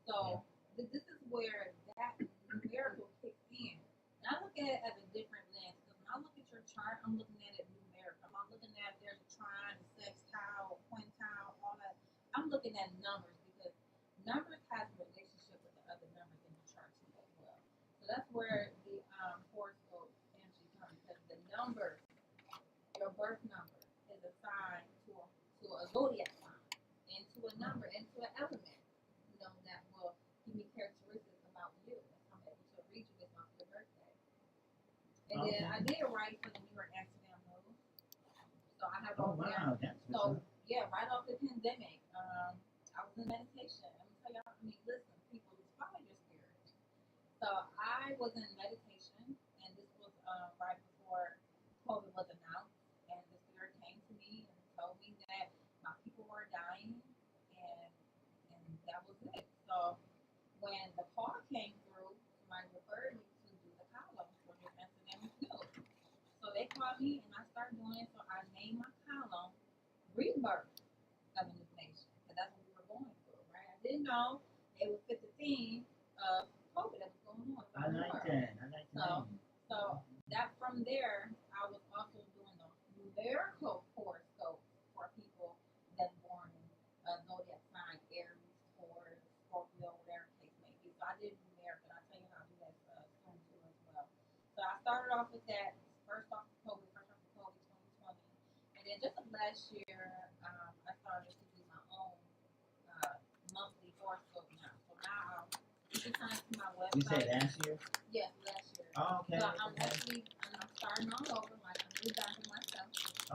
Speaker 8: So this is where that numerical kicks in. And I look at it as a different lens, because when I look at your chart, I'm looking at it numerical. I'm not looking at there's a trine, a sextile, a quintile, all that. I'm looking at numbers, because numbers has a relationship with the other numbers in the chart too as well. So that's where the horoscope energy comes, because the number, your birth number, is assigned to a zodiac sign, and to a number, and to an element, that will give me characteristics about you. That's how I'm able to read you based off your birthday. And then I did write for the New York Amsterdam News. So I have
Speaker 1: Oh, wow.
Speaker 8: there.
Speaker 1: That's what's up.
Speaker 8: Yeah, right off the pandemic, I was in meditation. I'm gonna tell y'all, listen, people, just follow your spirit. So I was in meditation, and this was right before COVID was announced, and the spirit came to me and told me that my people were dying, and that was it. So when the call came through, somebody referred me to about me, and I started doing it, so I named my column Rebirth of a New Nation, because that's what we were going through, right? I didn't know it would fit the theme of COVID that was going on.
Speaker 1: I like that. I like that.
Speaker 8: So that from there, I was also doing the numerical horoscope for people that born in zodiac sign, Aries, Taurus, Scorpio, whatever case may be. So I did numerical. I'll tell you how to do that soon too as well. So I started off with that first off of COVID 2020, and then just of last year, I started to do my own monthly horoscope now. So now you can come to my website.
Speaker 1: You said last year?
Speaker 8: Yes, last year.
Speaker 1: Oh, okay.
Speaker 8: So I'm starting all over, like I'm revamping myself.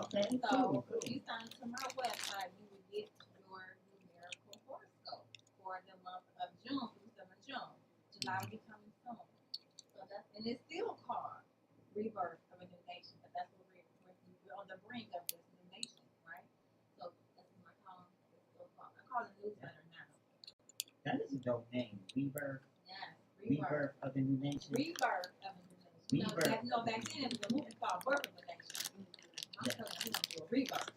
Speaker 1: Okay,
Speaker 8: So
Speaker 1: cool.
Speaker 8: if you sign to my website, you will get your numerical horoscope for the month of June, through 7th June. July will be coming soon. So that's, and it's still called Rebirth of a New Nation, but that's what we're on the brink of this new nation, right? So that's what my column is still called. I call it newsletter now.
Speaker 1: That is a dope name. Rebirth.
Speaker 8: Yeah.
Speaker 1: Rebirth of the New Nation.
Speaker 8: Rebirth of a New Nation.
Speaker 1: Rebirth.
Speaker 8: Back then it was a movie called Birth of a Nation. I'm telling you, we're going to do a rebirth.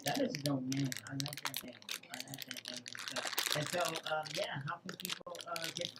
Speaker 1: That is a dope name. I like that name. I like that name and stuff. And so, yeah, how can people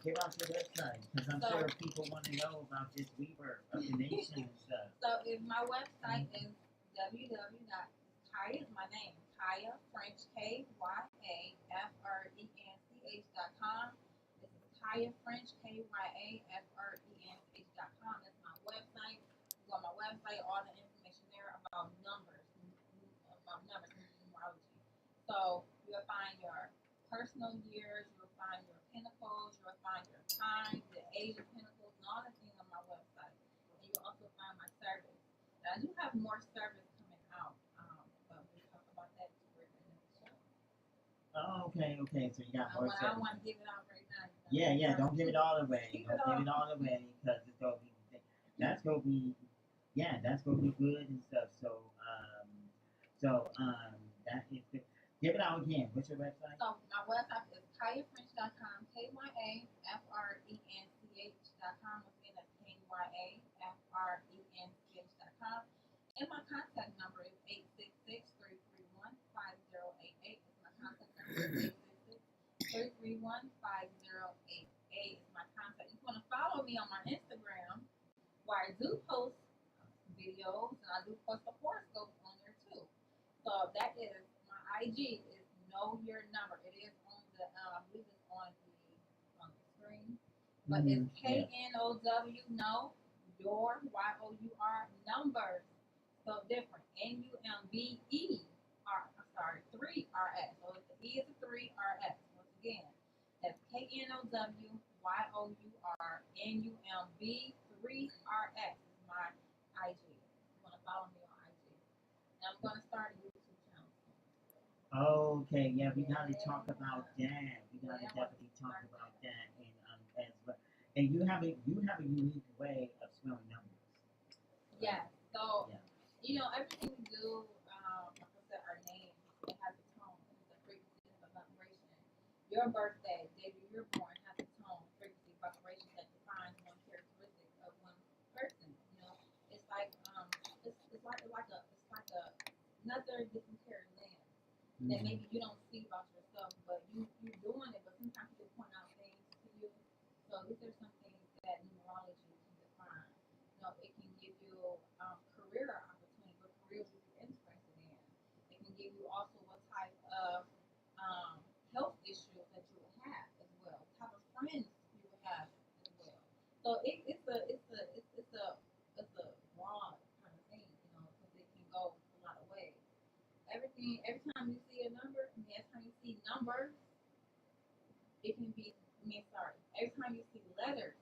Speaker 1: give out your website? Because I'm sure people want to know about this Rebirth of the Nation and stuff.
Speaker 8: So if my website is www.Kaya, my name, Kaya French, KYAFRENCH.com. This is Kaya French, KYAFRENCH.com. That's my website. Go on my website, all the information there about numbers, numerology. So you'll find your personal years, you'll find your pinnacles, you'll find your time, the age of pinnacles, and all the things on my website. And you'll also find my service. And I do have more service coming out, but we'll talk about that toward the end of the show.
Speaker 1: Oh, okay. So you got more
Speaker 8: I don't want to give it out right now.
Speaker 1: Yeah, don't give it all away.
Speaker 8: Keep
Speaker 1: Don't give it all away because it's gonna be that's gonna be good and stuff. So that is good. Give it out again. What's your website?
Speaker 8: So my website is KayaFrench.com, KYAFRENCH.com. Again, that's KYAFRENCH.com. And my contact number is 866-331-5088. It's my contact number, 866-331-5088 is my contact. If you want to follow me on my Instagram, where I do post videos and I do post a horoscope on there too. So that is my IG is Know Your Number. It is on the I believe it's on the screen, but it's KNOW Know Your YOUR Numbers. So different. NUMBER. Sorry, 3RS. So the E is a 3RS. Once again, that's KNOW YOUR NUMB 3RS is my IG. You want to follow me on IG. And I'm going to start a YouTube channel.
Speaker 1: Okay, yeah, we gotta talk about that. We gotta definitely talk about that and as well. And you have a unique way of spelling numbers.
Speaker 8: Yeah. So you know everything we do, like I said, our name, it has a tone, it's a frequency, it's a vibration. Your birthday, day that you're born, has a tone, frequency, vibration that defines one characteristic of one person. You know, it's like another different pair of lens that maybe you don't see about yourself, but you're doing it. But sometimes people point out things to you. So these are some things that numerology can define. You know, it can give you career opportunity, what careers you're interested in. It can give you also what type of health issues that you will have as well, what type of friends you will have as well. So it's a broad kind of thing, you know, because it can go a lot of ways. Every time you see a number, every time you see numbers, it can be. Every time you see letters,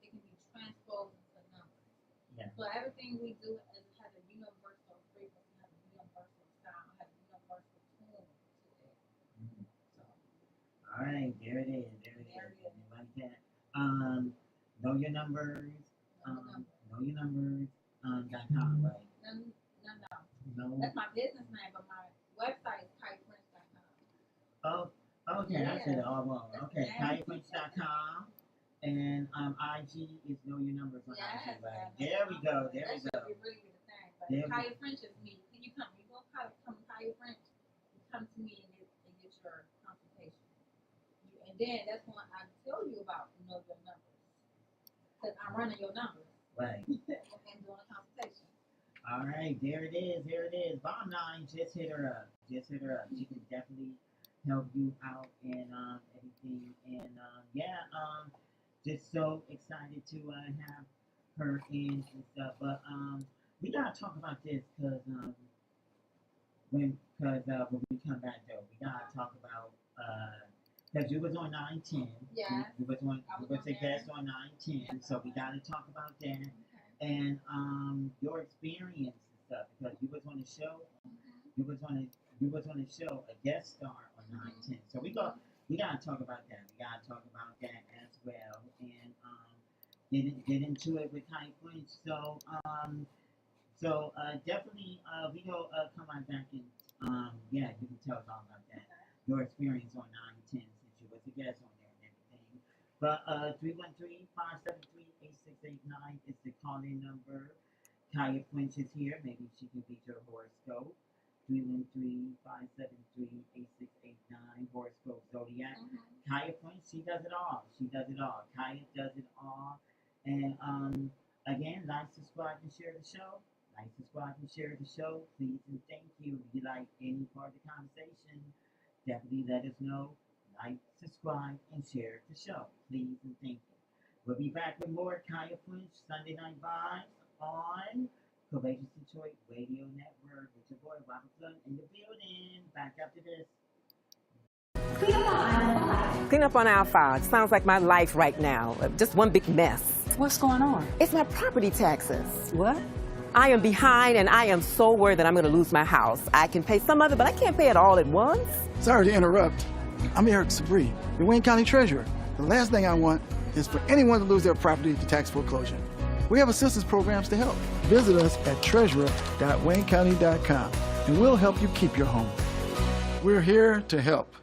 Speaker 8: it can be transposed into numbers.
Speaker 1: Yeah.
Speaker 8: So everything we do has a universal frequency, has a universal sound, has a universal tune to it. So.
Speaker 1: All right, there it is. You like that? Know your numbers. Know your numbers. .com, right? No.
Speaker 8: That's my business name, but my website is KayaFrench.com.
Speaker 1: Oh, okay. I said it all wrong. Okay, KayaFrench.com. And IG is Know Your Numbers on IG, right? There we go.
Speaker 8: That should be really the thing. But
Speaker 1: Yeah.
Speaker 8: Kaya French is me. Can you come? You go come to Kaya French. You come to me and get your consultation. And then that's when I tell you about your numbers. Because I'm running your numbers.
Speaker 1: Right.
Speaker 8: And doing a consultation.
Speaker 1: All right, there it is. There it is. Bottom line, just hit her up. Just hit her up. She can definitely help you out and everything. And just so excited to have her in and stuff. But we gotta talk about this because when we come back though, we gotta talk about because you was on 910.
Speaker 8: Yeah.
Speaker 1: You was a guest on 910, so we gotta talk about that.
Speaker 8: Okay.
Speaker 1: And your experience and stuff because you was on the show. You was on the show, a guest star on 910. So we gotta talk about that. We gotta talk about that as well and get into it with Kai French. So definitely we go come right back and you can tell us all about that. Your experience on 910 since you was a guest on there and everything. But 313-573-8689 is the call-in number. Kaya French is here. Maybe she can beat your horoscope. 313-573-8689 horoscope zodiac. Kaya French, she does it all. Kaya does it all. And again, like, subscribe, and share the show. Like, subscribe, and share the show. Please and thank you. If you like any part of the conversation, definitely let us know. Like, subscribe, and share the show. Please and thank you. We'll be back with more Kaya French Sunday Night Vibes on Courageous Detroit Radio Network with your boy Robert Flood in the building. Back after this.
Speaker 4: Clean up on aisle 5. Sounds like my life right now. Just one big mess.
Speaker 5: What's going on?
Speaker 4: It's my property taxes.
Speaker 5: What?
Speaker 4: I am behind and I am so worried that I'm going to lose my house. I can pay some of it, but I can't pay it all at once.
Speaker 6: Sorry to interrupt. I'm Eric Sabri, the Wayne County Treasurer. The last thing I want is for anyone to lose their property to tax foreclosure. We have assistance programs to help. Visit us at treasurer.waynecounty.com and we'll help you keep your home. We're here to help.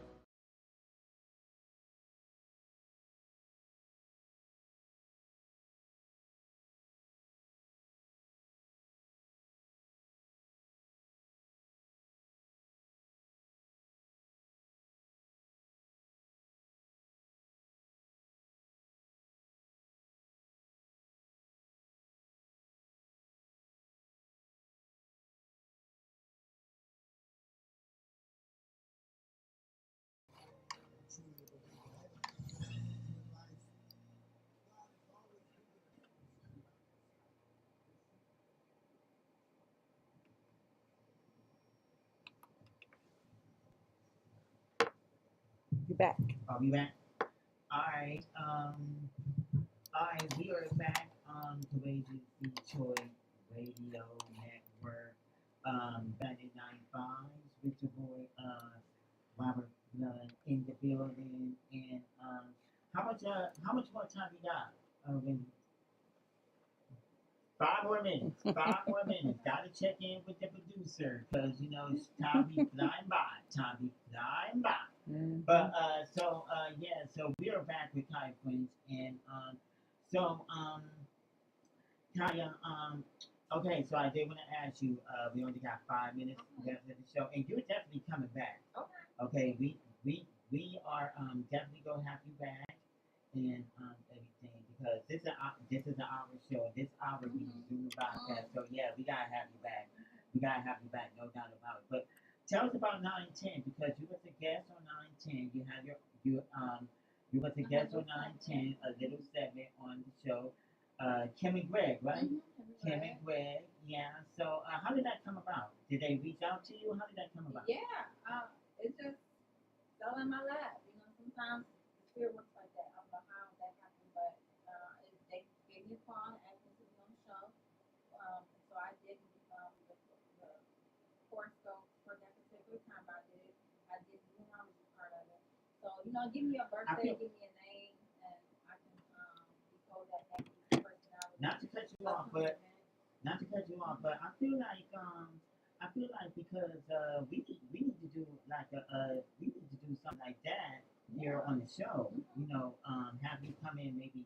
Speaker 4: You back.
Speaker 1: Are we back? Alright, we are back on Courageous Detroit Radio Network. Back in 95 with your boy Robert Blood in the building. And how much more time you got? When 5 more minutes. 5 more minutes. Gotta check in with the producer because time be flying by. But so we are back with Kaya Queens and Kaya okay, so I did want to ask you, we only got 5 minutes left of the show and you're definitely coming back. Okay, we are definitely gonna have you back and everything because this is an hour show. This hour we do podcast. So yeah, we gotta have you back. No doubt about it. But tell us about 910 because you was a guest on 910. You was a guest on 910, a little segment on the show. Kim and Greg, right? Kim and Greg, yeah. So how did that come about? Did they reach out to you? How did that come about?
Speaker 8: Yeah, it just fell in my lap. Sometimes the spirit works like that. I don't know how that happened, but they gave me a call and asked me to be on the show. So I did the horoscope for that particular time. I did the numerology part of it. So give me a birthday, give me a name, and I can be told that that's the personality.
Speaker 1: Not to cut you off, but I feel like because we need to do like we need to do something like that here on the show. Have you come in maybe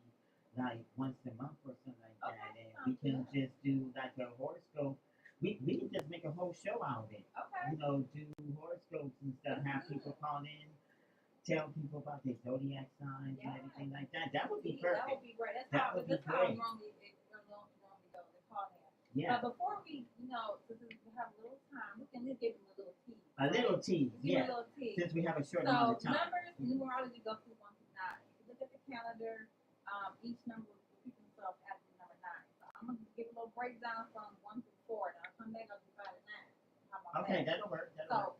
Speaker 1: like once a month or something like that, and we can just do like a horoscope we can just make a whole show out of it.
Speaker 8: Okay.
Speaker 1: You know, do horoscopes and stuff, have people call in, tell people about their zodiac signs and everything like that. That would be perfect.
Speaker 8: That would be great. That's
Speaker 1: That
Speaker 8: how
Speaker 1: would be
Speaker 8: that's how
Speaker 1: great.
Speaker 8: normally go. They call in.
Speaker 1: Yeah.
Speaker 8: But before we, since we have a little time, we can just give them a little tease.
Speaker 1: A little tease,
Speaker 8: Give
Speaker 1: yeah.
Speaker 8: them a little tease.
Speaker 1: Since we have a short
Speaker 8: So
Speaker 1: amount of time.
Speaker 8: numbers, numerology go through 1 to 9. If you look at the calendar, each number will repeat themselves after the number 9. So I'm gonna give a little breakdown from 1 to 4. Now I'll come back, I'll divide it 9. How about
Speaker 1: Okay,
Speaker 8: that?
Speaker 1: that'll work.
Speaker 8: So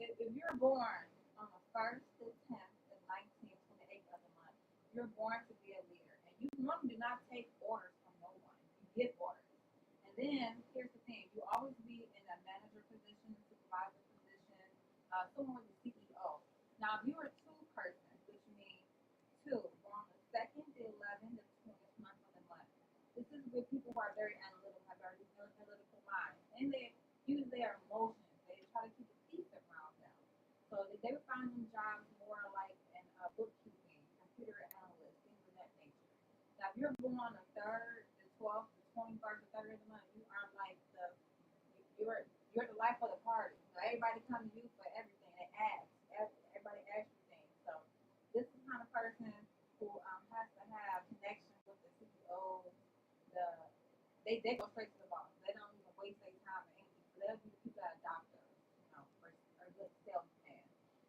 Speaker 8: if you're born on the 1st, the 10th, the 19th, 28th of the month, you're born to be a leader. And you normally do not take orders from no one. You give orders. And then, here's the thing. You always be in a manager position, supervisor position, someone with the CEO. Now, if you're a 2 person, which means 2, born on the 2nd, the 11th, the 20th month of the month. This is with people who are very analytical, have very analytical minds. And they use their emotions. They try to keep the peace around them. So they would find them jobs more like in bookkeeping, computer analyst, things of that nature. Now, if you're born on the 3rd, the 12th, the 21st, the 3rd of the month, you are like you're the life of the party. So everybody come to you for everything. They ask. Everybody asks you things. So this is the kind of person who has to have connection with the CEO. They go straight to the boss. They don't even waste their time or anything. So they'll be the people that adopt us, or good salesman.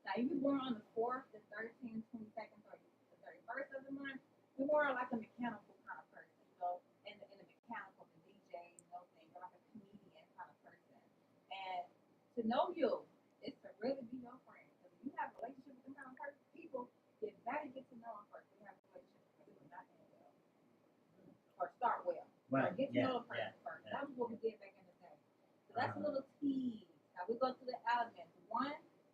Speaker 8: Now, if you're born on the 4th, the 13th, 22nd, or the 31st of the month, you're more like a mechanical kind of person. So in the mechanical, the DJ, thing, you're like a comedian kind of person. And to know you is to really be your friend. Because if you have a relationship with them kind of people, you better get to know them first. You have a relationship with them, not end well. Or start well.
Speaker 1: Right.
Speaker 8: Or get to know the person first. That was what we did back in the day. So that's a little tease. Now we go through the elements. 1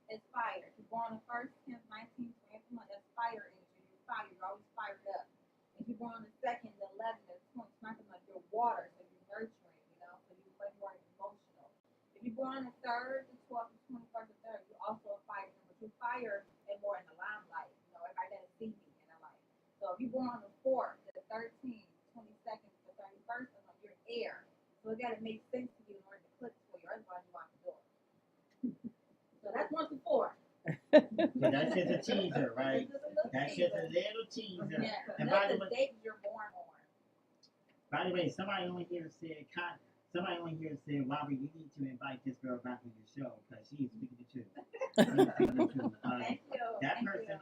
Speaker 8: is fire. If you're born on the 1st, 10th, 19th, 20th month, that's fire energy. You're fire. You're always fired up. If you're born on the 2nd, the 11th, the 20th, 19th month, you're water. So you're nurturing, So you're way more emotional. If you're born on the 3rd, the 12th, the 21st, the 3rd, you're also a fire. But you're fire and more in the limelight. Everybody doesn't see me in the light. So if you're born on the 4th, the 13th, 22nd, the 31st, you're air. So it got to make sense to you in order to click for you. Otherwise, you want the door. So that's 1 to 4.
Speaker 1: So that's just a teaser, right? That's just a little teaser.
Speaker 8: Yeah.
Speaker 1: And
Speaker 8: That's the date you're born on.
Speaker 1: by the way, somebody on here said, Robert, you need to invite this girl back on your show because she is speaking the truth.
Speaker 8: Thank you.
Speaker 1: That person, of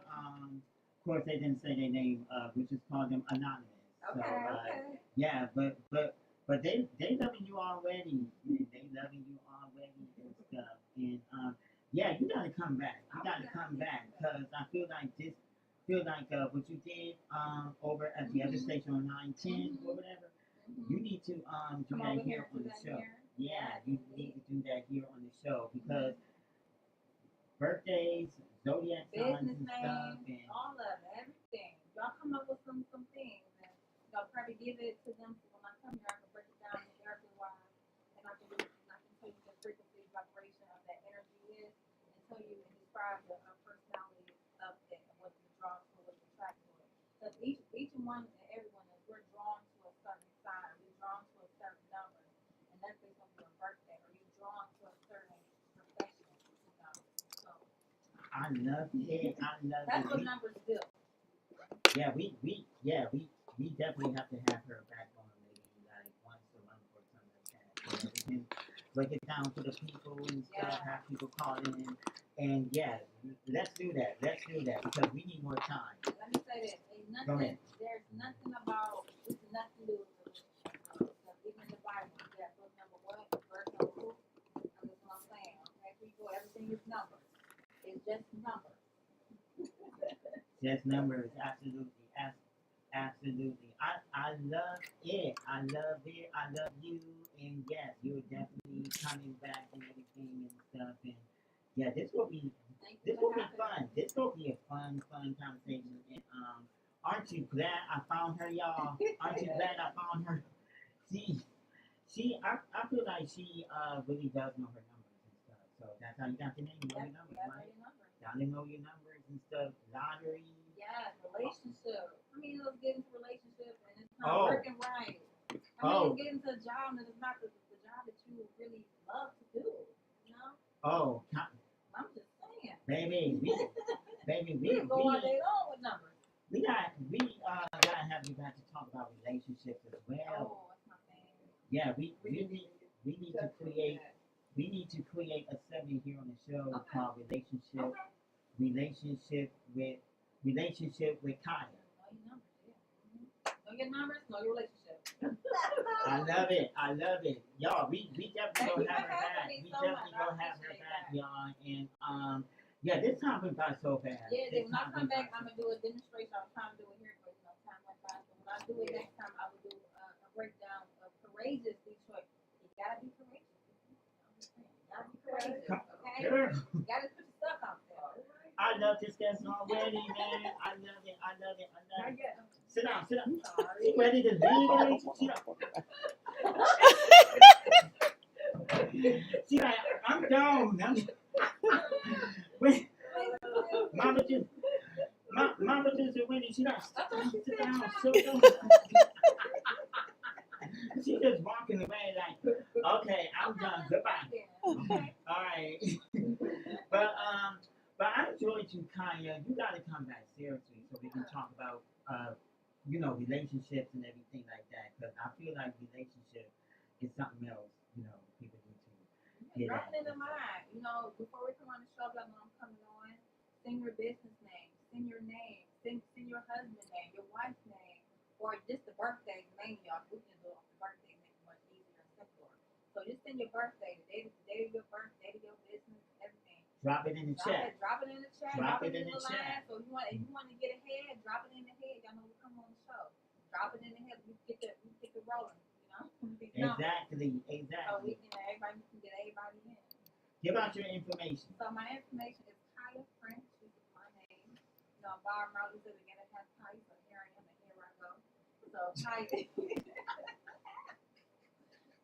Speaker 1: course, they didn't say their name. We just called them anonymous.
Speaker 8: Okay, okay.
Speaker 1: Yeah, but they loving you already. They loving you already and stuff. And yeah, you gotta come back. You gotta come back because I feel like what you did over at the other station on 910 or whatever. You need to do that here on the show. Yeah, you need to do that here on the show because birthdays, zodiac signs and stuff, and
Speaker 8: all of it, everything. Y'all come up with some things, and y'all probably give it to them. So when I come here, I can break it down numerically wise, and I can tell you the frequency, vibration of that energy is, and tell you and describe the personality of it and what you're drawn to, what you're attracted to. So each one and everyone is we're drawn to a certain sign, we're drawn to a certain number, and that's based on your birthday, or you're drawn to a certain profession. So
Speaker 1: I love it.
Speaker 8: that's what numbers do.
Speaker 1: Yeah, we definitely have to have her back on maybe like once a month or something like that. We can break it down to the people and stuff, have people call in, and yeah, let's do that because we need more time.
Speaker 8: Let me say this: there's nothing about it's nothing to do with even in the Bible. That book number what, verse number 2. That's what I'm saying. Okay, people, everything is numbers. It's just numbers.
Speaker 1: Just numbers, absolutely. I love it. I love you. And yes, you're definitely coming back and everything and stuff. And yeah, this will be fun. This will be a fun conversation. And aren't you glad I found her, y'all? Aren't you glad I found her? I feel like she really does know her numbers and stuff. So that's how you got to know your numbers, right? Gotta know your numbers and stuff. Lottery.
Speaker 8: Yeah, relationship. I mean, let's get into relationship and it's not working right. I mean, get into a job and it's not the job that you you really love to do, you know?
Speaker 1: Oh,
Speaker 8: I'm just saying.
Speaker 1: baby,
Speaker 8: We can go all day long with numbers.
Speaker 1: we gotta have you back to talk about relationships as well.
Speaker 8: Oh, that's my thing.
Speaker 1: Yeah, we need to create a segment here on the show called relationship with Kaya.
Speaker 8: Know your numbers, know your relationship.
Speaker 1: I love it. Y'all, we definitely gonna have her back. We definitely gonna have her back, y'all. And yeah, this time went by so fast.
Speaker 8: Yeah, then when I come back, I'm gonna do a demonstration. I was trying to do it here, but time went by. So when I do it next time, I will do a breakdown of courageous Detroit. You gotta be courageous. You gotta be courageous, okay? You gotta put your stuff out there.
Speaker 1: I love this guest already, man. I love it. Sit down. She ready to leave? She like, I'm gone. Wait, Mama just ready. She like, sit down. She just walking away like, okay, I'm done. Goodbye. All right. But I enjoyed you, Kaya. You gotta come back seriously so we can talk about relationships and everything like that. Because I feel like relationship is something else. People need to get
Speaker 8: Drop
Speaker 1: at.
Speaker 8: it in the mind. Before we come on the show, I know I'm coming on. Sing your business name. Sing your name. Sing your husband's name. Your wife's name. Or just the birthday name, y'all. We can do the birthday make it much easier and simpler. So just sing your birthday, the day of your birthday, day of your business, everything.
Speaker 1: Drop it in the chat.
Speaker 8: Drop it in the chat.
Speaker 1: Drop it in the
Speaker 8: line.
Speaker 1: chat.
Speaker 8: So if you want to get ahead, drop it in the head. Y'all know we come on the show. Drop it in the head. We get it rolling.
Speaker 1: Exactly.
Speaker 8: So we can everybody can get everybody in.
Speaker 1: Give out your information.
Speaker 8: So my information is Kaya French, which is my name. Bob Marley said again it has Kaya, so here I am and here I go. So Kaya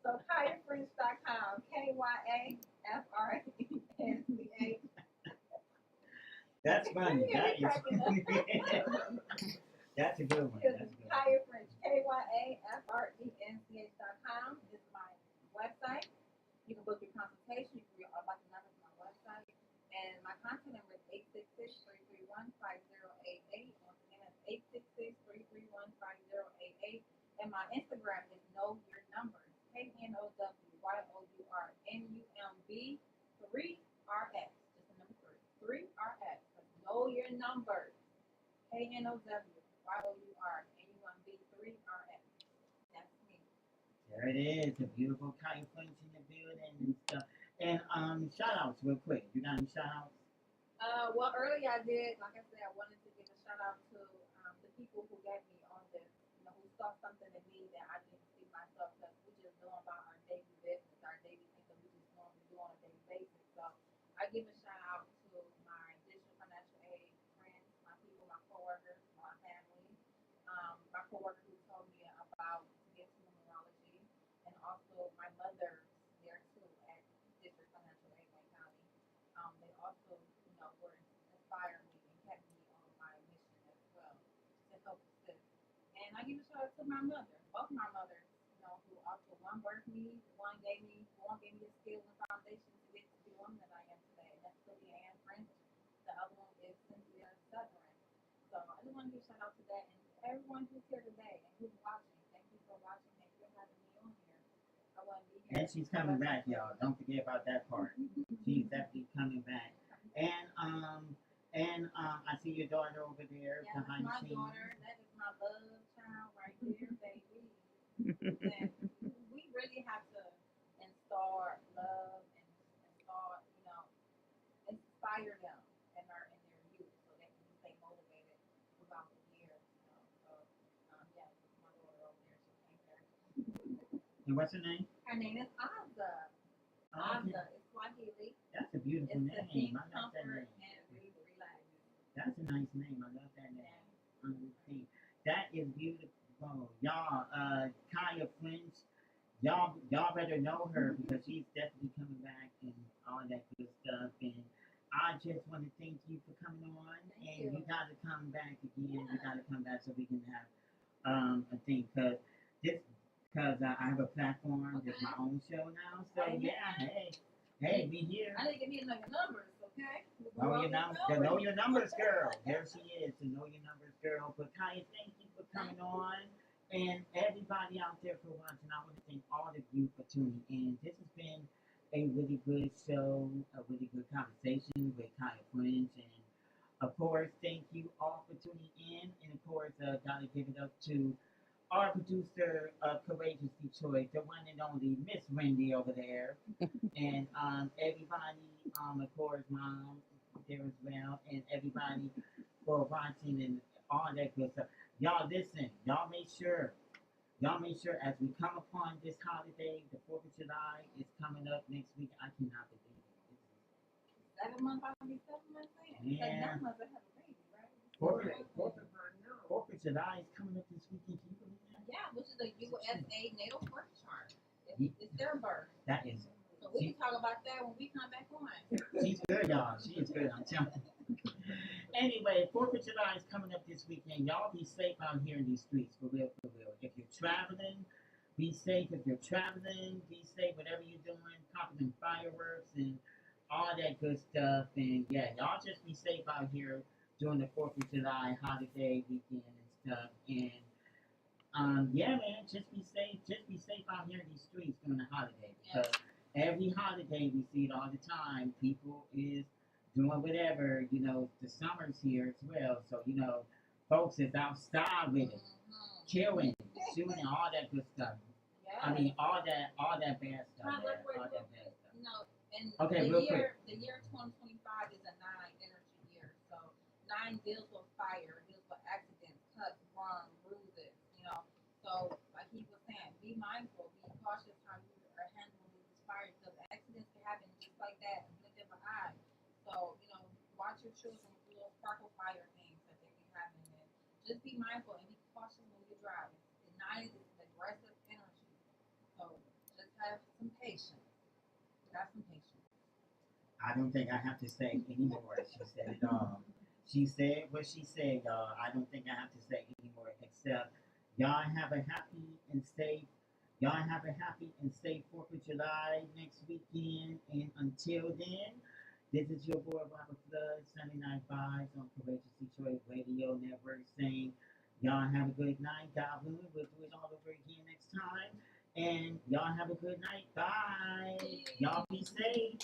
Speaker 8: So KayaFrench.com. KYAFRENCH.
Speaker 1: That's funny. That is That's a good one.
Speaker 8: Kaya French. KYAFRENCH.com is my website. You can book your consultation. You can read all about the numbers on my website. And my contact number is 866-331-5088. Once again, that's 866-331-5088. And my Instagram is Know Your Numbers. KNOWYOURNUMB3RX. Just the number 3. 3RX. That's Know Your Numbers. KNOWYOURNUMB3RX. That's me.
Speaker 1: There it is. A beautiful Kaya French in the building and stuff. And shout outs real quick. You got any shout outs?
Speaker 8: Well, earlier I did, like I said, I wanted to give a shout out to the people who got me on this, who saw something in me that I didn't see myself, because we just know about our daily business, our daily things that we just normally do on a daily basis. So I give a shout out to my digital financial aid friends, my people, my coworkers, my family, my coworker who told me about to get to numerology, and also my mother there too at District Financial Aid Wayne County. They also, were inspired me and kept me on my mission as well to help assist. And I give a shout out to my mother, both my mothers, who also one birthed me, one gave me the skills and foundation to get to the woman that I am today. And that's Sylvia Ann French. The other one is Cynthia Southern. So I just want to give a shout out to that and everyone who's here today and who's watching. Thank you for watching. Thank you for having me on here. I wouldn't be here.
Speaker 1: And she's coming back, y'all. Don't forget about that part. She's definitely coming back. And I see your daughter over there behind
Speaker 8: my
Speaker 1: the scenes.
Speaker 8: daughter. That is my love child right there, baby. And we really have to install love and install, inspire them in their youth so they can stay motivated throughout the years. So yeah, my daughter over there, she came there.
Speaker 1: And what's her name?
Speaker 8: Her name is Azza.
Speaker 1: Okay.
Speaker 8: Azza. It's Swahili.
Speaker 1: That's a beautiful
Speaker 8: It's
Speaker 1: name. I love that
Speaker 8: comfort
Speaker 1: name.
Speaker 8: and relax.
Speaker 1: That's a nice name. I love that name. That is beautiful. Y'all, Kaya French, y'all better know her because she's definitely coming back and all that good stuff. And I just want to thank you for coming on. And you got to come back again. You got to come back so we can have a thing. Because because I have a platform. It's my own show now. So yeah, hey, be here.
Speaker 8: I need to give you another numbers, okay?
Speaker 1: Know your numbers, girl. There she is. To know your numbers, girl. But Kaya, thank you for coming on, and everybody out there for watching. I want to thank all of you for tuning in. This has been a really good show, a really good conversation with Kaya Fringe, and of course, thank you all for tuning in, and of course, gotta give it up to our producer of Courageous Detroit, the one and only Miss Wendy over there, and everybody, of course, Mom there as well, and everybody for watching and all that good stuff. Y'all listen, y'all make sure as we come upon this holiday, the 4th of July is coming up next week. I cannot believe it.
Speaker 8: 7 months, I'll be 7 months in.
Speaker 1: Yeah.
Speaker 8: 9 months, I have a baby, right?
Speaker 1: 4th of July is coming up this weekend. Can you believe that?
Speaker 8: Yeah, which is a USA natal birth chart. It's their birth.
Speaker 1: That is.
Speaker 8: So we can talk about that when we come back on.
Speaker 1: She's good, y'all. She is good. I'm telling you. Anyway, 4th of July is coming up this weekend. Y'all be safe out here in these streets, for real, for real. If you're traveling, be safe. If you're traveling, be safe. Whatever you're doing, popping fireworks and all that good stuff. And yeah, y'all just be safe out here during the 4th of July holiday weekend and stuff. And yeah, man, just be safe. Just be safe out here in these streets during the holiday, because every holiday we see it all the time. People is doing whatever. You know, the summer's here as well, so you know, folks is outside with it, killing, shooting, all that good stuff. I mean, all that bad stuff. Man, all that bad stuff.
Speaker 8: You know, and
Speaker 1: Okay,
Speaker 8: the
Speaker 1: real
Speaker 8: year,
Speaker 1: quick.
Speaker 8: the year 2025 is a 9 energy year. So 9 deals with fire, deals with accidents, cuts, burns, bruises. You know, so like he was saying, be mindful, be cautious how you are handling these fires, because accidents can happen just like that, in a blink of an eye. So you know, watch your children with little sparkle fire things that they be having, and just be mindful and be cautious when you're driving. The 9 is an aggressive energy, so just have some patience. Have some patience.
Speaker 1: I don't think I have to say anymore. She said it all. She said what she said, y'all. I don't think I have to say anymore, except y'all have a happy and safe. Y'all have a happy and safe 4th of July next weekend. And until then, this is your boy Robert Flood, 79.5 on Courageous Detroit Radio Network, saying y'all have a good night. God willing, we'll do it all over again next time. And y'all have a good night. Bye. Y'all be safe.